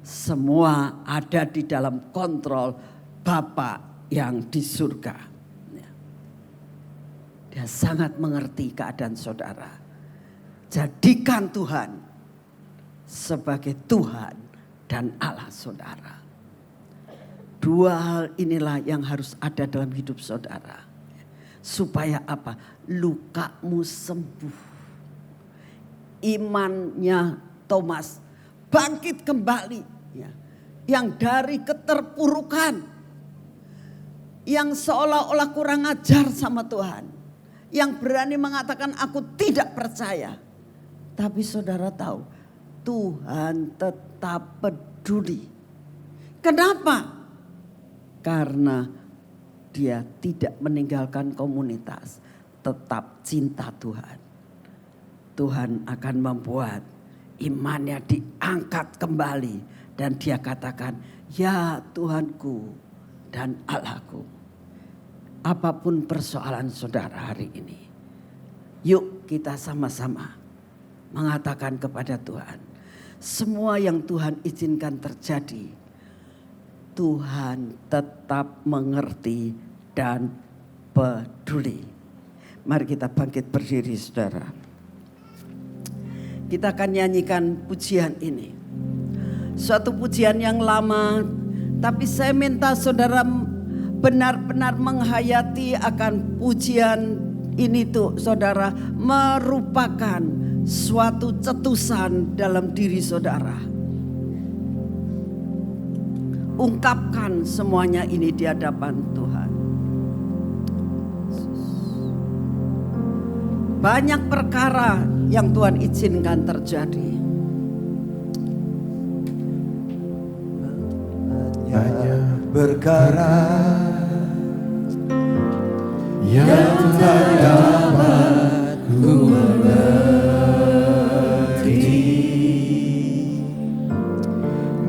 semua ada di dalam kontrol Bapa yang di surga. Dia sangat mengerti keadaan saudara. Jadikan Tuhan sebagai Tuhan dan Allah saudara. Dua hal inilah yang harus ada dalam hidup saudara. Supaya apa? Lukamu sembuh. Imannya Thomas bangkit kembali. Ya. Yang dari keterpurukan. Yang seolah-olah kurang ajar sama Tuhan. Yang berani mengatakan aku tidak percaya. Tapi saudara tahu, Tuhan tetap peduli. Kenapa? Karena dia tidak meninggalkan komunitas, tetap cinta Tuhan. Tuhan akan membuat imannya diangkat kembali dan dia katakan, ya Tuhanku dan Allahku. Apapun persoalan saudara hari ini, yuk kita sama-sama mengatakan kepada Tuhan, semua yang Tuhan izinkan terjadi, Tuhan tetap mengerti dan peduli. Mari kita bangkit berdiri, saudara. Kita akan nyanyikan pujian ini. Suatu pujian yang lama, tapi saya minta saudara benar-benar menghayati akan pujian ini tuh, saudara, merupakan suatu cetusan dalam diri saudara. Ungkapkan semuanya ini di hadapan Tuhan. Banyak perkara yang Tuhan izinkan terjadi. Banyak perkara yang tak dapat ku mengerti.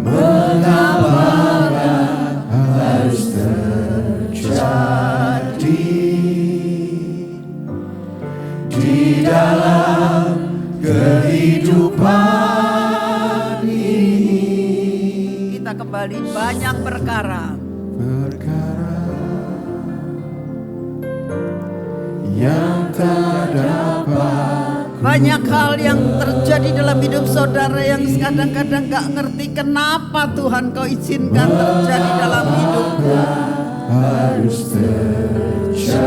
Mengapa harus terjadi di dalam kehidupan ini? Kita kembali, banyak perkara yang tak dapat. Banyak hal yang terjadi dalam hidup saudara yang kadang-kadang gak ngerti kenapa Tuhan kau izinkan terjadi dalam hidupku. Harus terjadi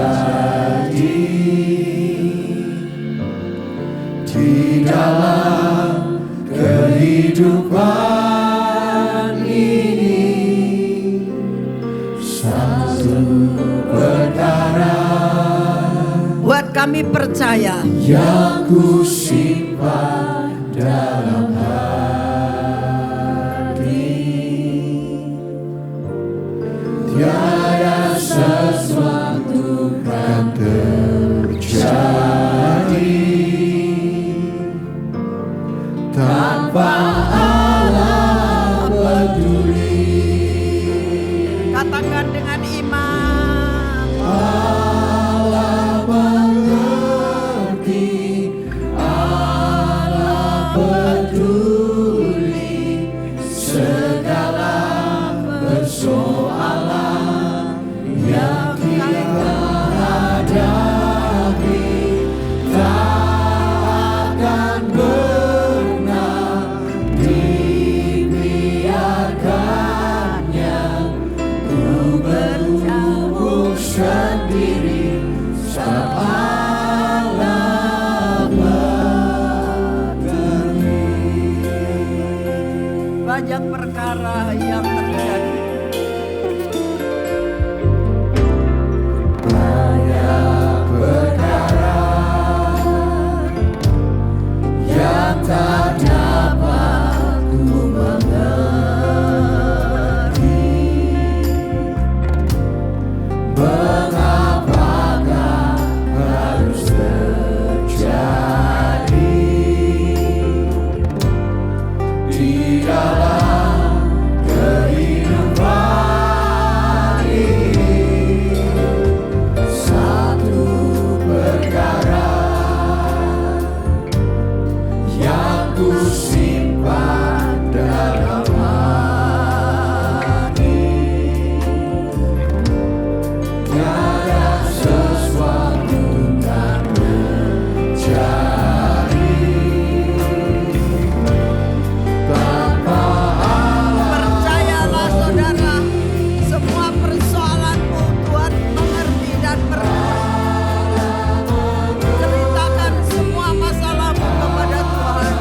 di dalam kehidupan ini. Satu perkara Buat kami percaya yang ku simpan dalam hati, tiada sesuatu kan terjadi tanpa Allah peduli. katakan dengan iman. Banyak perkara yang terjadi. Banyak perkara yang tak dapat ku mengerti. Mengapakah harus terjadi di dalam kehidupan ini? Satu perkara yang ku simpan dalam hati, tiada sesuatu kan terjadi tanpa Percayalah saudara, semua persoalanmu Tuhan mengerti dan peduli. Ceritakan semua masalahmu kepada Tuhan.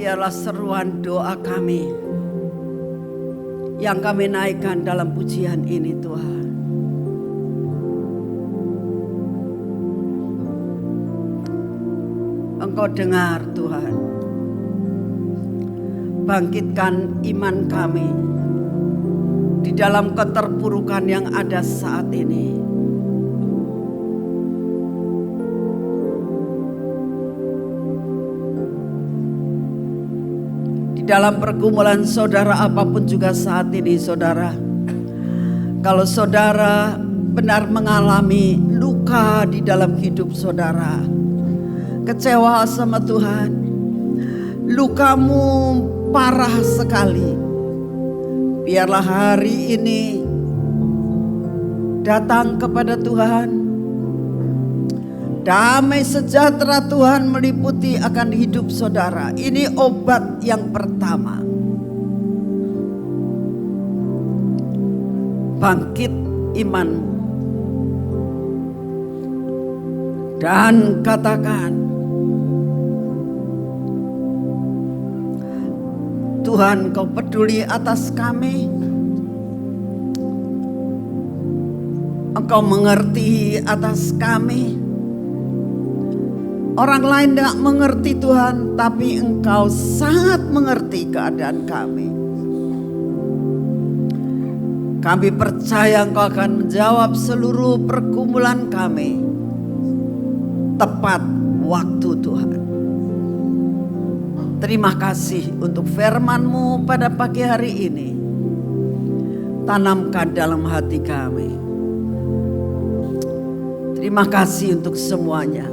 biarlah seruan doa kami yang kami naikkan dalam pujian ini Tuhan. Engkau dengar Tuhan. Bangkitkan iman kami di dalam keterpurukan yang ada saat ini. Di dalam pergumulan saudara apapun juga saat ini saudara. Kalau saudara benar mengalami luka di dalam hidup saudara, kecewa sama Tuhan, lukamu parah sekali, biarlah hari ini datang kepada Tuhan. Damai sejahtera Tuhan meliputi akan hidup saudara. Ini obat yang pertama. Bangkit imanmu dan katakan, Tuhan, Kau peduli atas kami. Engkau mengerti atas kami. Orang lain tidak mengerti Tuhan, tapi Engkau sangat mengerti keadaan kami. Kami percaya Engkau akan menjawab seluruh pergumulan kami tepat waktu Tuhan. Terima kasih untuk firman-Mu pada pagi hari ini. Tanamkan dalam hati kami. Terima kasih untuk semuanya.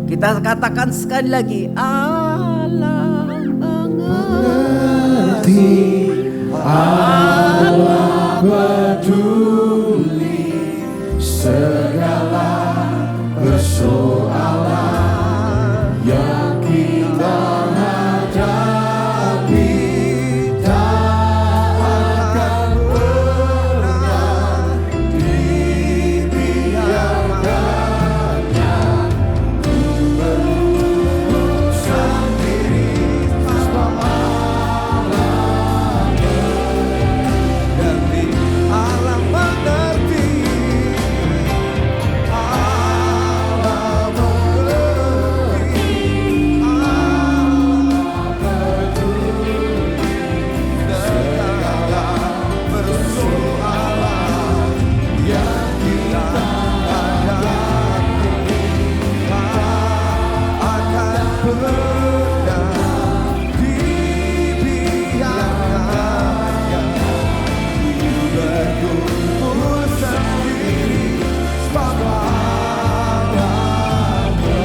Kita katakan sekali lagi, Allah mengerti, Allah peduli segala persoalan yang kita hadapi. Tak akan pernah dibiarkannya berurusan diri tanpa Dari alam mengerti, alam mengerti, alam peduli segala persoalan yang kita hadapi. Tak akan pernah dibiarkannya berkumpul sendiri, sebab Allah mengerti,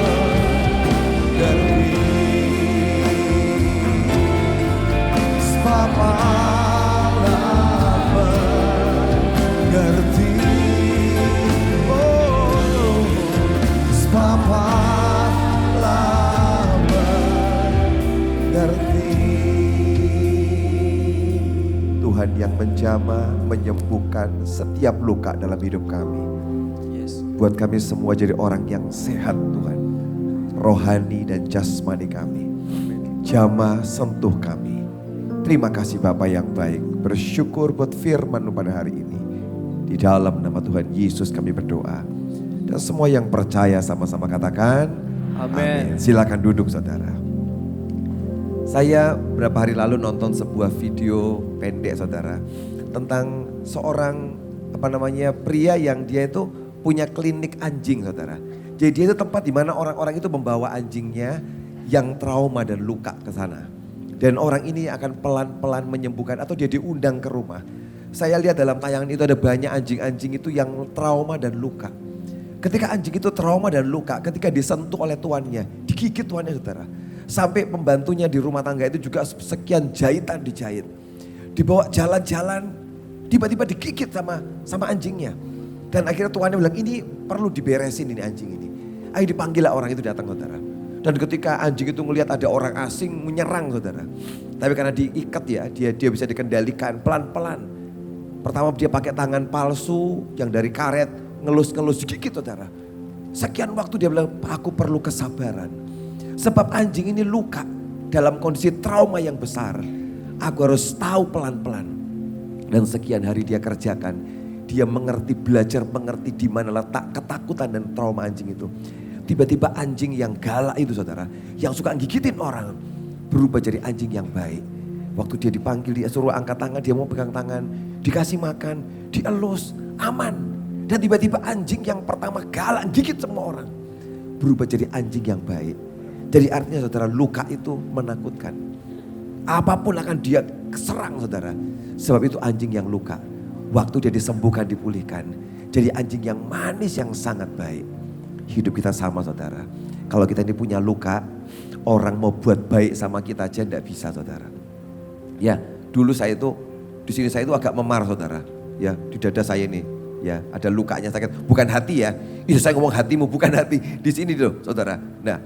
sebab Allah mengerti, oh, sebab Allah mengerti. Tuhan yang menjamah, menyembuhkan setiap luka dalam hidup kami. Buat kami semua jadi orang yang sehat Tuhan. Rohani dan jasmani kami. Jamah sentuh kami. Terima kasih Bapa yang baik. Bersyukur buat firman-Mu pada hari ini. Di dalam nama Tuhan Yesus kami berdoa. Dan semua yang percaya sama-sama katakan amin. Silakan duduk saudara. Saya beberapa hari lalu nonton sebuah video pendek saudara, tentang seorang pria yang dia itu punya klinik anjing saudara. Jadi dia itu tempat di mana orang-orang itu membawa anjingnya yang trauma dan luka ke sana. Dan orang ini akan pelan-pelan menyembuhkan atau dia diundang ke rumah. Saya lihat dalam tayangan itu ada banyak anjing-anjing itu yang trauma dan luka. Ketika anjing itu trauma dan luka, ketika disentuh oleh tuannya, digigit tuannya saudara. Sampai pembantunya di rumah tangga itu juga sekian jahitan dijahit. Dibawa jalan-jalan, tiba-tiba digigit sama anjingnya. Dan akhirnya tuannya bilang, ini perlu diberesin ini anjing ini. Ayo dipanggil orang itu datang saudara. Dan ketika anjing itu melihat ada orang asing menyerang saudara. Tapi karena diikat ya, dia bisa dikendalikan pelan-pelan. Pertama dia pakai tangan palsu yang dari karet, ngelus-ngelus digigit saudara. Sekian waktu dia bilang, aku perlu kesabaran. Sebab anjing ini luka dalam kondisi trauma yang besar. Aku harus tahu pelan-pelan. Dan sekian hari dia kerjakan. Dia mengerti, belajar mengerti di mana letak ketakutan dan trauma anjing itu. Tiba-tiba anjing yang galak itu saudara, yang suka gigitin orang, berubah jadi anjing yang baik. Waktu dia dipanggil, dia suruh angkat tangan, dia mau pegang tangan, dikasih makan, dielus, aman. Dan tiba-tiba anjing yang pertama galak, gigit semua orang, berubah jadi anjing yang baik. Jadi artinya saudara, luka itu menakutkan. Apapun akan dia serang saudara. Sebab itu anjing yang luka. Waktu dia disembuhkan, dipulihkan. Jadi anjing yang manis yang sangat baik. Hidup kita sama saudara. Kalau kita ini punya luka, orang mau buat baik sama kita aja tidak bisa saudara. Ya, dulu saya itu, di sini saya itu agak memar saudara. Ya, di dada saya ini, ya ada lukanya sakit. Bukan hati ya, itu saya ngomong hatimu bukan hati. Di sini loh saudara. Nah,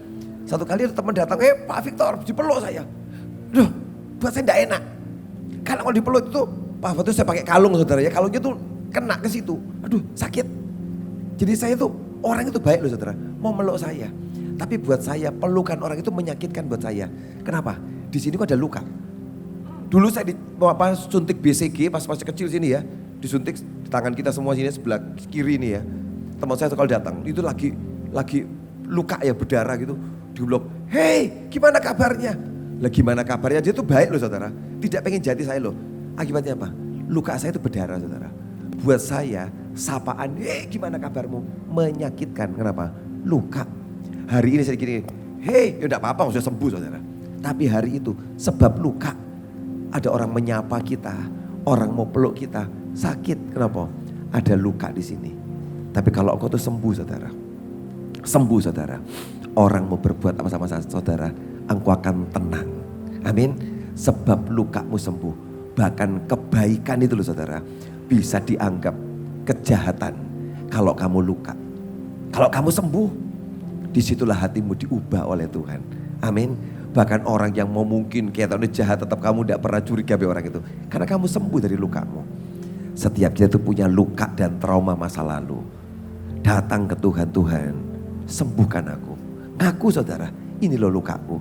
satu kali ada teman datang, Pak Victor dipeluk saya. Duh, buat saya tidak enak. Karena kalau dipeluk itu, Pak Victor saya pakai kalung saudara ya. Kalungnya tuh kena ke situ. Aduh sakit. Jadi saya tuh, orang itu baik loh saudara. Mau meluk saya. Tapi buat saya pelukan orang itu menyakitkan buat saya. Kenapa? Di sini kok ada luka. Dulu saya suntik BCG pas masih kecil sini ya. Disuntik di tangan kita semua sini sebelah kiri ini ya. Teman saya kalau datang itu lagi luka ya berdarah gitu. Di blok, hei gimana kabarnya? Lah gimana kabarnya? Dia tuh baik loh saudara. Tidak pengen jadi saya loh. Akibatnya apa? Luka saya itu berdarah saudara. Buat saya sapaan, hei gimana kabarmu? Menyakitkan. Kenapa? Luka. Hari ini saya gini, hei ya enggak apa-apa sudah sembuh saudara. Tapi hari itu sebab luka. Ada orang menyapa kita, orang mau peluk kita, sakit. Kenapa? Ada luka di sini. Tapi kalau engkau tuh sembuh saudara. Sembuh saudara. Orang mau berbuat apa sama saudara, engkau akan tenang. Amin. Sebab lukamu sembuh. Bahkan kebaikan itu loh saudara, bisa dianggap kejahatan kalau kamu luka. Kalau kamu sembuh, disitulah hatimu diubah oleh Tuhan. Amin. Bahkan orang yang mau mungkin kayak tahun jahat, tetap kamu tidak pernah curiga sama orang itu. Karena kamu sembuh dari lukamu. Setiap kita itu punya luka dan trauma masa lalu. Datang ke Tuhan, Tuhan sembuhkan aku. Ngaku saudara, ini loh lukaku.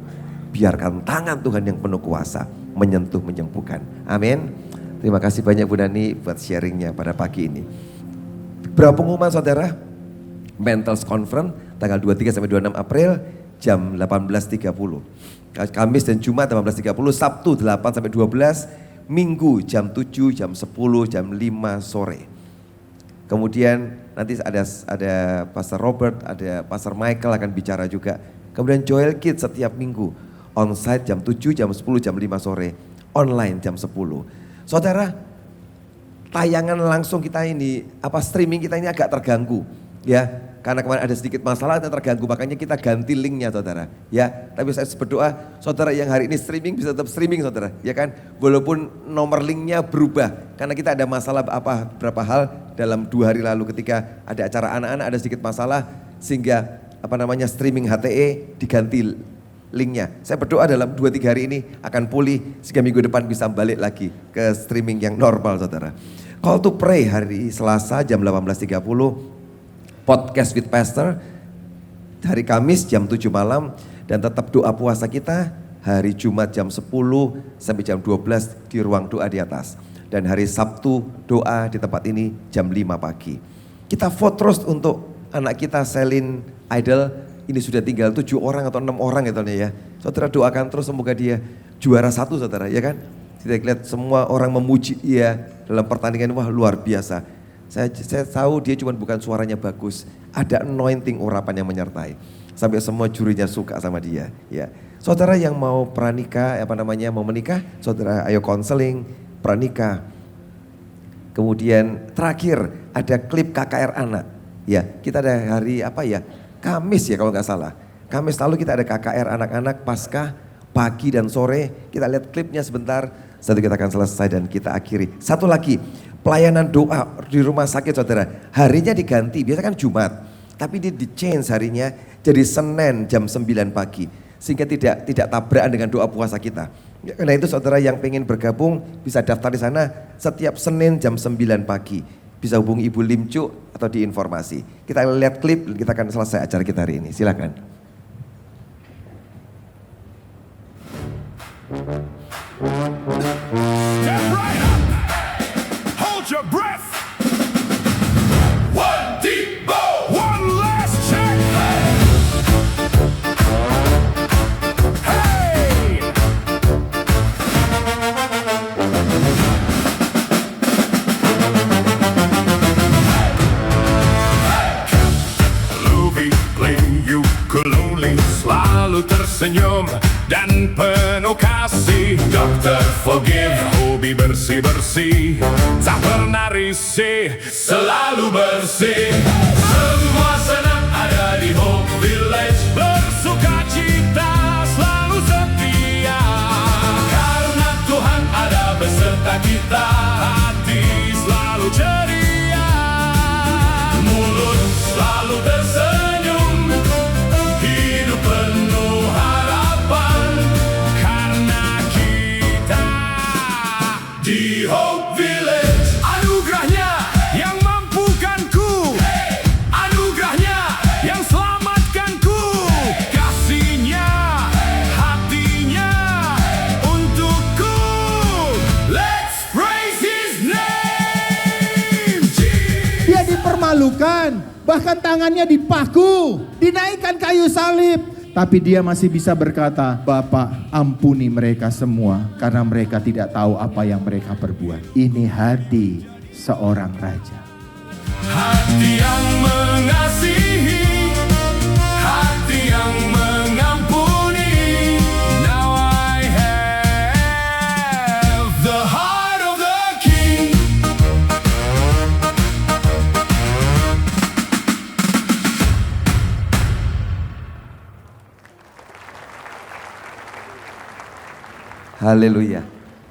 Biarkan tangan Tuhan yang penuh kuasa menyentuh, menyembuhkan. Amin. Terima kasih banyak Bu Nani buat sharingnya pada pagi ini. Berapa pengumuman saudara? Mentals Conference tanggal 23 sampai 26 April jam 18.30. Kamis dan Jumat 18.30, Sabtu 8 sampai 12, Minggu jam 7, jam 10, jam 5 sore. Kemudian nanti ada Pastor Robert, ada Pastor Michael akan bicara juga. Kemudian Joel Kids setiap minggu, on-site jam 7, jam 10, jam 5 sore, online jam 10. Saudara, tayangan langsung kita ini, streaming kita ini agak terganggu ya. Karena kemarin ada sedikit masalah yang terganggu, makanya kita ganti linknya saudara. Ya, tapi saya berdoa saudara yang hari ini streaming bisa tetap streaming saudara. Ya kan, walaupun nomor linknya berubah. Karena kita ada masalah beberapa hal dalam 2 hari lalu ketika ada acara anak-anak ada sedikit masalah. Sehingga streaming HTE diganti linknya. Saya berdoa dalam 2-3 hari ini akan pulih sehingga minggu depan bisa balik lagi ke streaming yang normal saudara. Call to pray hari Selasa jam 18.30. Podcast with Pastor hari Kamis jam 7 malam dan tetap doa puasa kita hari Jumat jam 10 sampai jam 12 di ruang doa di atas. Dan hari Sabtu doa di tempat ini jam 5 pagi. Kita vote terus untuk anak kita Selin Idol, ini sudah tinggal 7 orang atau 6 orang ya. Saudara doakan terus semoga dia juara 1 saudara ya kan. Kita lihat semua orang memuji dia dalam pertandingan, wah luar biasa. Saya tahu dia cuma bukan suaranya bagus, ada anointing urapan yang menyertai. Sampai semua jurinya suka sama dia. Ya, saudara yang mau pranikah, mau menikah, saudara ayo konseling, pranikah. Kemudian terakhir ada klip KKR anak. Ya, kita ada hari Kamis ya kalau nggak salah. Kamis lalu kita ada KKR anak-anak Paskah pagi dan sore. Kita lihat klipnya sebentar, setelah kita akan selesai dan kita akhiri. Satu lagi. Pelayanan doa di rumah sakit saudara, harinya diganti, biasa kan Jumat. Tapi dia di-change harinya jadi Senin jam 9 pagi. Sehingga tidak tabrakan dengan doa puasa kita. Karena itu saudara yang pengen bergabung bisa daftar di sana setiap Senin jam 9 pagi. Bisa hubungi Ibu Limcu atau di informasi. Kita lihat klip, kita akan selesai acara kita hari ini, silakan. Step right up. Hold your breath. One deep bow. One last check. Hey. Lubi play ukulele, selalu tersenyum dan penuh kasih. Dokter forgive, hobi bersih-bersih, tak pernah risih, selalu bersih. Semua senang ada di Hope Village, bersuka cita, selalu setia. Karena Tuhan ada beserta kita, hati selalu ceria, mulut selalu tersenyum, hidup penuh harapan. Karena kita di Hope Village. Anugerahnya yang mampukanku, anugerahnya yang selamatkanku, kasihnya, hatinya untukku. Let's praise His name. Dia dipermalukan, bahkan tangannya dipaku, dinaikkan kayu salib. Tapi dia masih bisa berkata, Bapa, ampuni mereka semua karena mereka tidak tahu apa yang mereka perbuat. Ini hati seorang raja. Hati yang mengasihi, hati yang mengampuni. Now I have the heart of the King. Haleluya.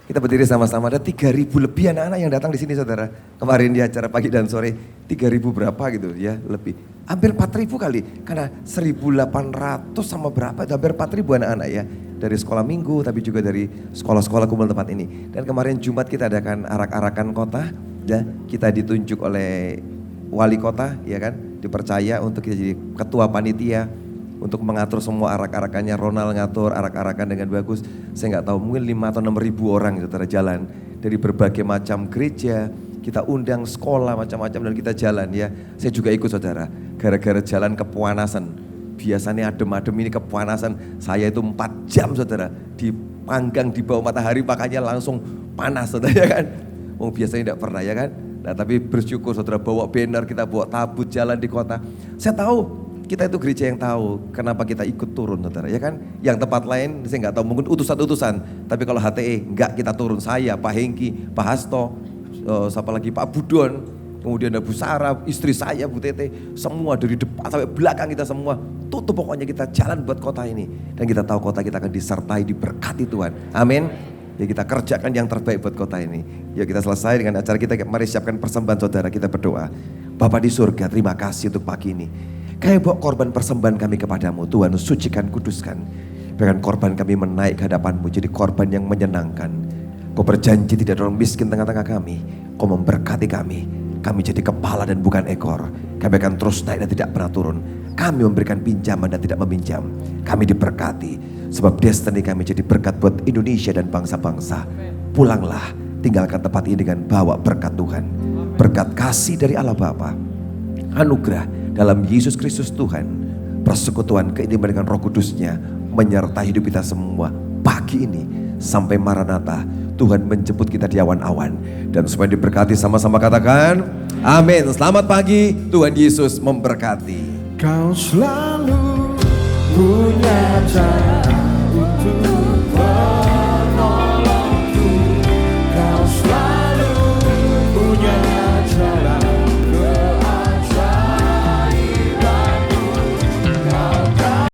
Kita berdiri sama-sama, ada 3.000 lebih anak-anak yang datang di sini saudara. Kemarin di acara pagi dan sore, 3.000 berapa gitu ya, lebih. Hampir 4.000 kali, karena 1.800 sama berapa, hampir 4.000 anak-anak ya. Dari sekolah minggu, tapi juga dari sekolah-sekolah kumpul tempat ini. Dan kemarin Jumat kita adakan arak-arakan kota, ya. Kita ditunjuk oleh wali kota, ya kan, dipercaya untuk kita jadi ketua panitia. Untuk mengatur semua arak-arakannya, Ronald ngatur arak-arakan dengan bagus. Saya nggak tahu, mungkin 5 atau 6 ribu orang saudara jalan. Dari berbagai macam gereja, kita undang sekolah macam-macam dan kita jalan ya. Saya juga ikut saudara, gara-gara jalan kepanasan. Biasanya adem-adem ini kepanasan, saya itu 4 jam saudara. Dipanggang di bawah matahari, makanya langsung panas saudara ya kan. Oh biasanya tidak pernah ya kan. Nah tapi bersyukur saudara, bawa banner, kita bawa tabut jalan di kota. Saya tahu, kita itu gereja yang tahu kenapa kita ikut turun saudara ya kan. Yang tempat lain saya nggak tahu, mungkin utusan-utusan. Tapi kalau HTE enggak kita turun, saya, Pak Hengki, Pak Hasto, siapa lagi Pak Budon, kemudian ada Bu Sarah, istri saya Bu Tete, semua dari depan sampai belakang kita semua tutup pokoknya kita jalan buat kota ini. Dan kita tahu kota kita akan disertai, diberkati Tuhan. Amin. Ya kita kerjakan yang terbaik buat kota ini. Ya kita selesai dengan acara kita, mari siapkan persembahan saudara, kita berdoa. Bapa di surga, terima kasih untuk pagi ini. Kami bawa korban persembahan kami kepadamu, Tuhan sucikan, kuduskan. Bahkan korban kami menaik ke hadapanmu jadi korban yang menyenangkan. Kau berjanji tidak ada orang miskin tengah-tengah kami. Kau memberkati kami. Kami jadi kepala dan bukan ekor. Kami akan terus naik dan tidak pernah turun. Kami memberikan pinjaman dan tidak meminjam. Kami diberkati. Sebab destiny kami jadi berkat buat Indonesia dan bangsa-bangsa. Pulanglah, tinggalkan tempat ini dengan bawa berkat Tuhan. Berkat kasih dari Allah Bapa, anugerah dalam Yesus Kristus Tuhan, persekutuan keintiman dengan Roh Kudus-Nya menyertai hidup kita semua pagi ini sampai Maranatha. Tuhan menjemput kita di awan-awan dan supaya diberkati sama-sama katakan amin. Selamat pagi, Tuhan Yesus memberkati. Kau selalu punya cara untuk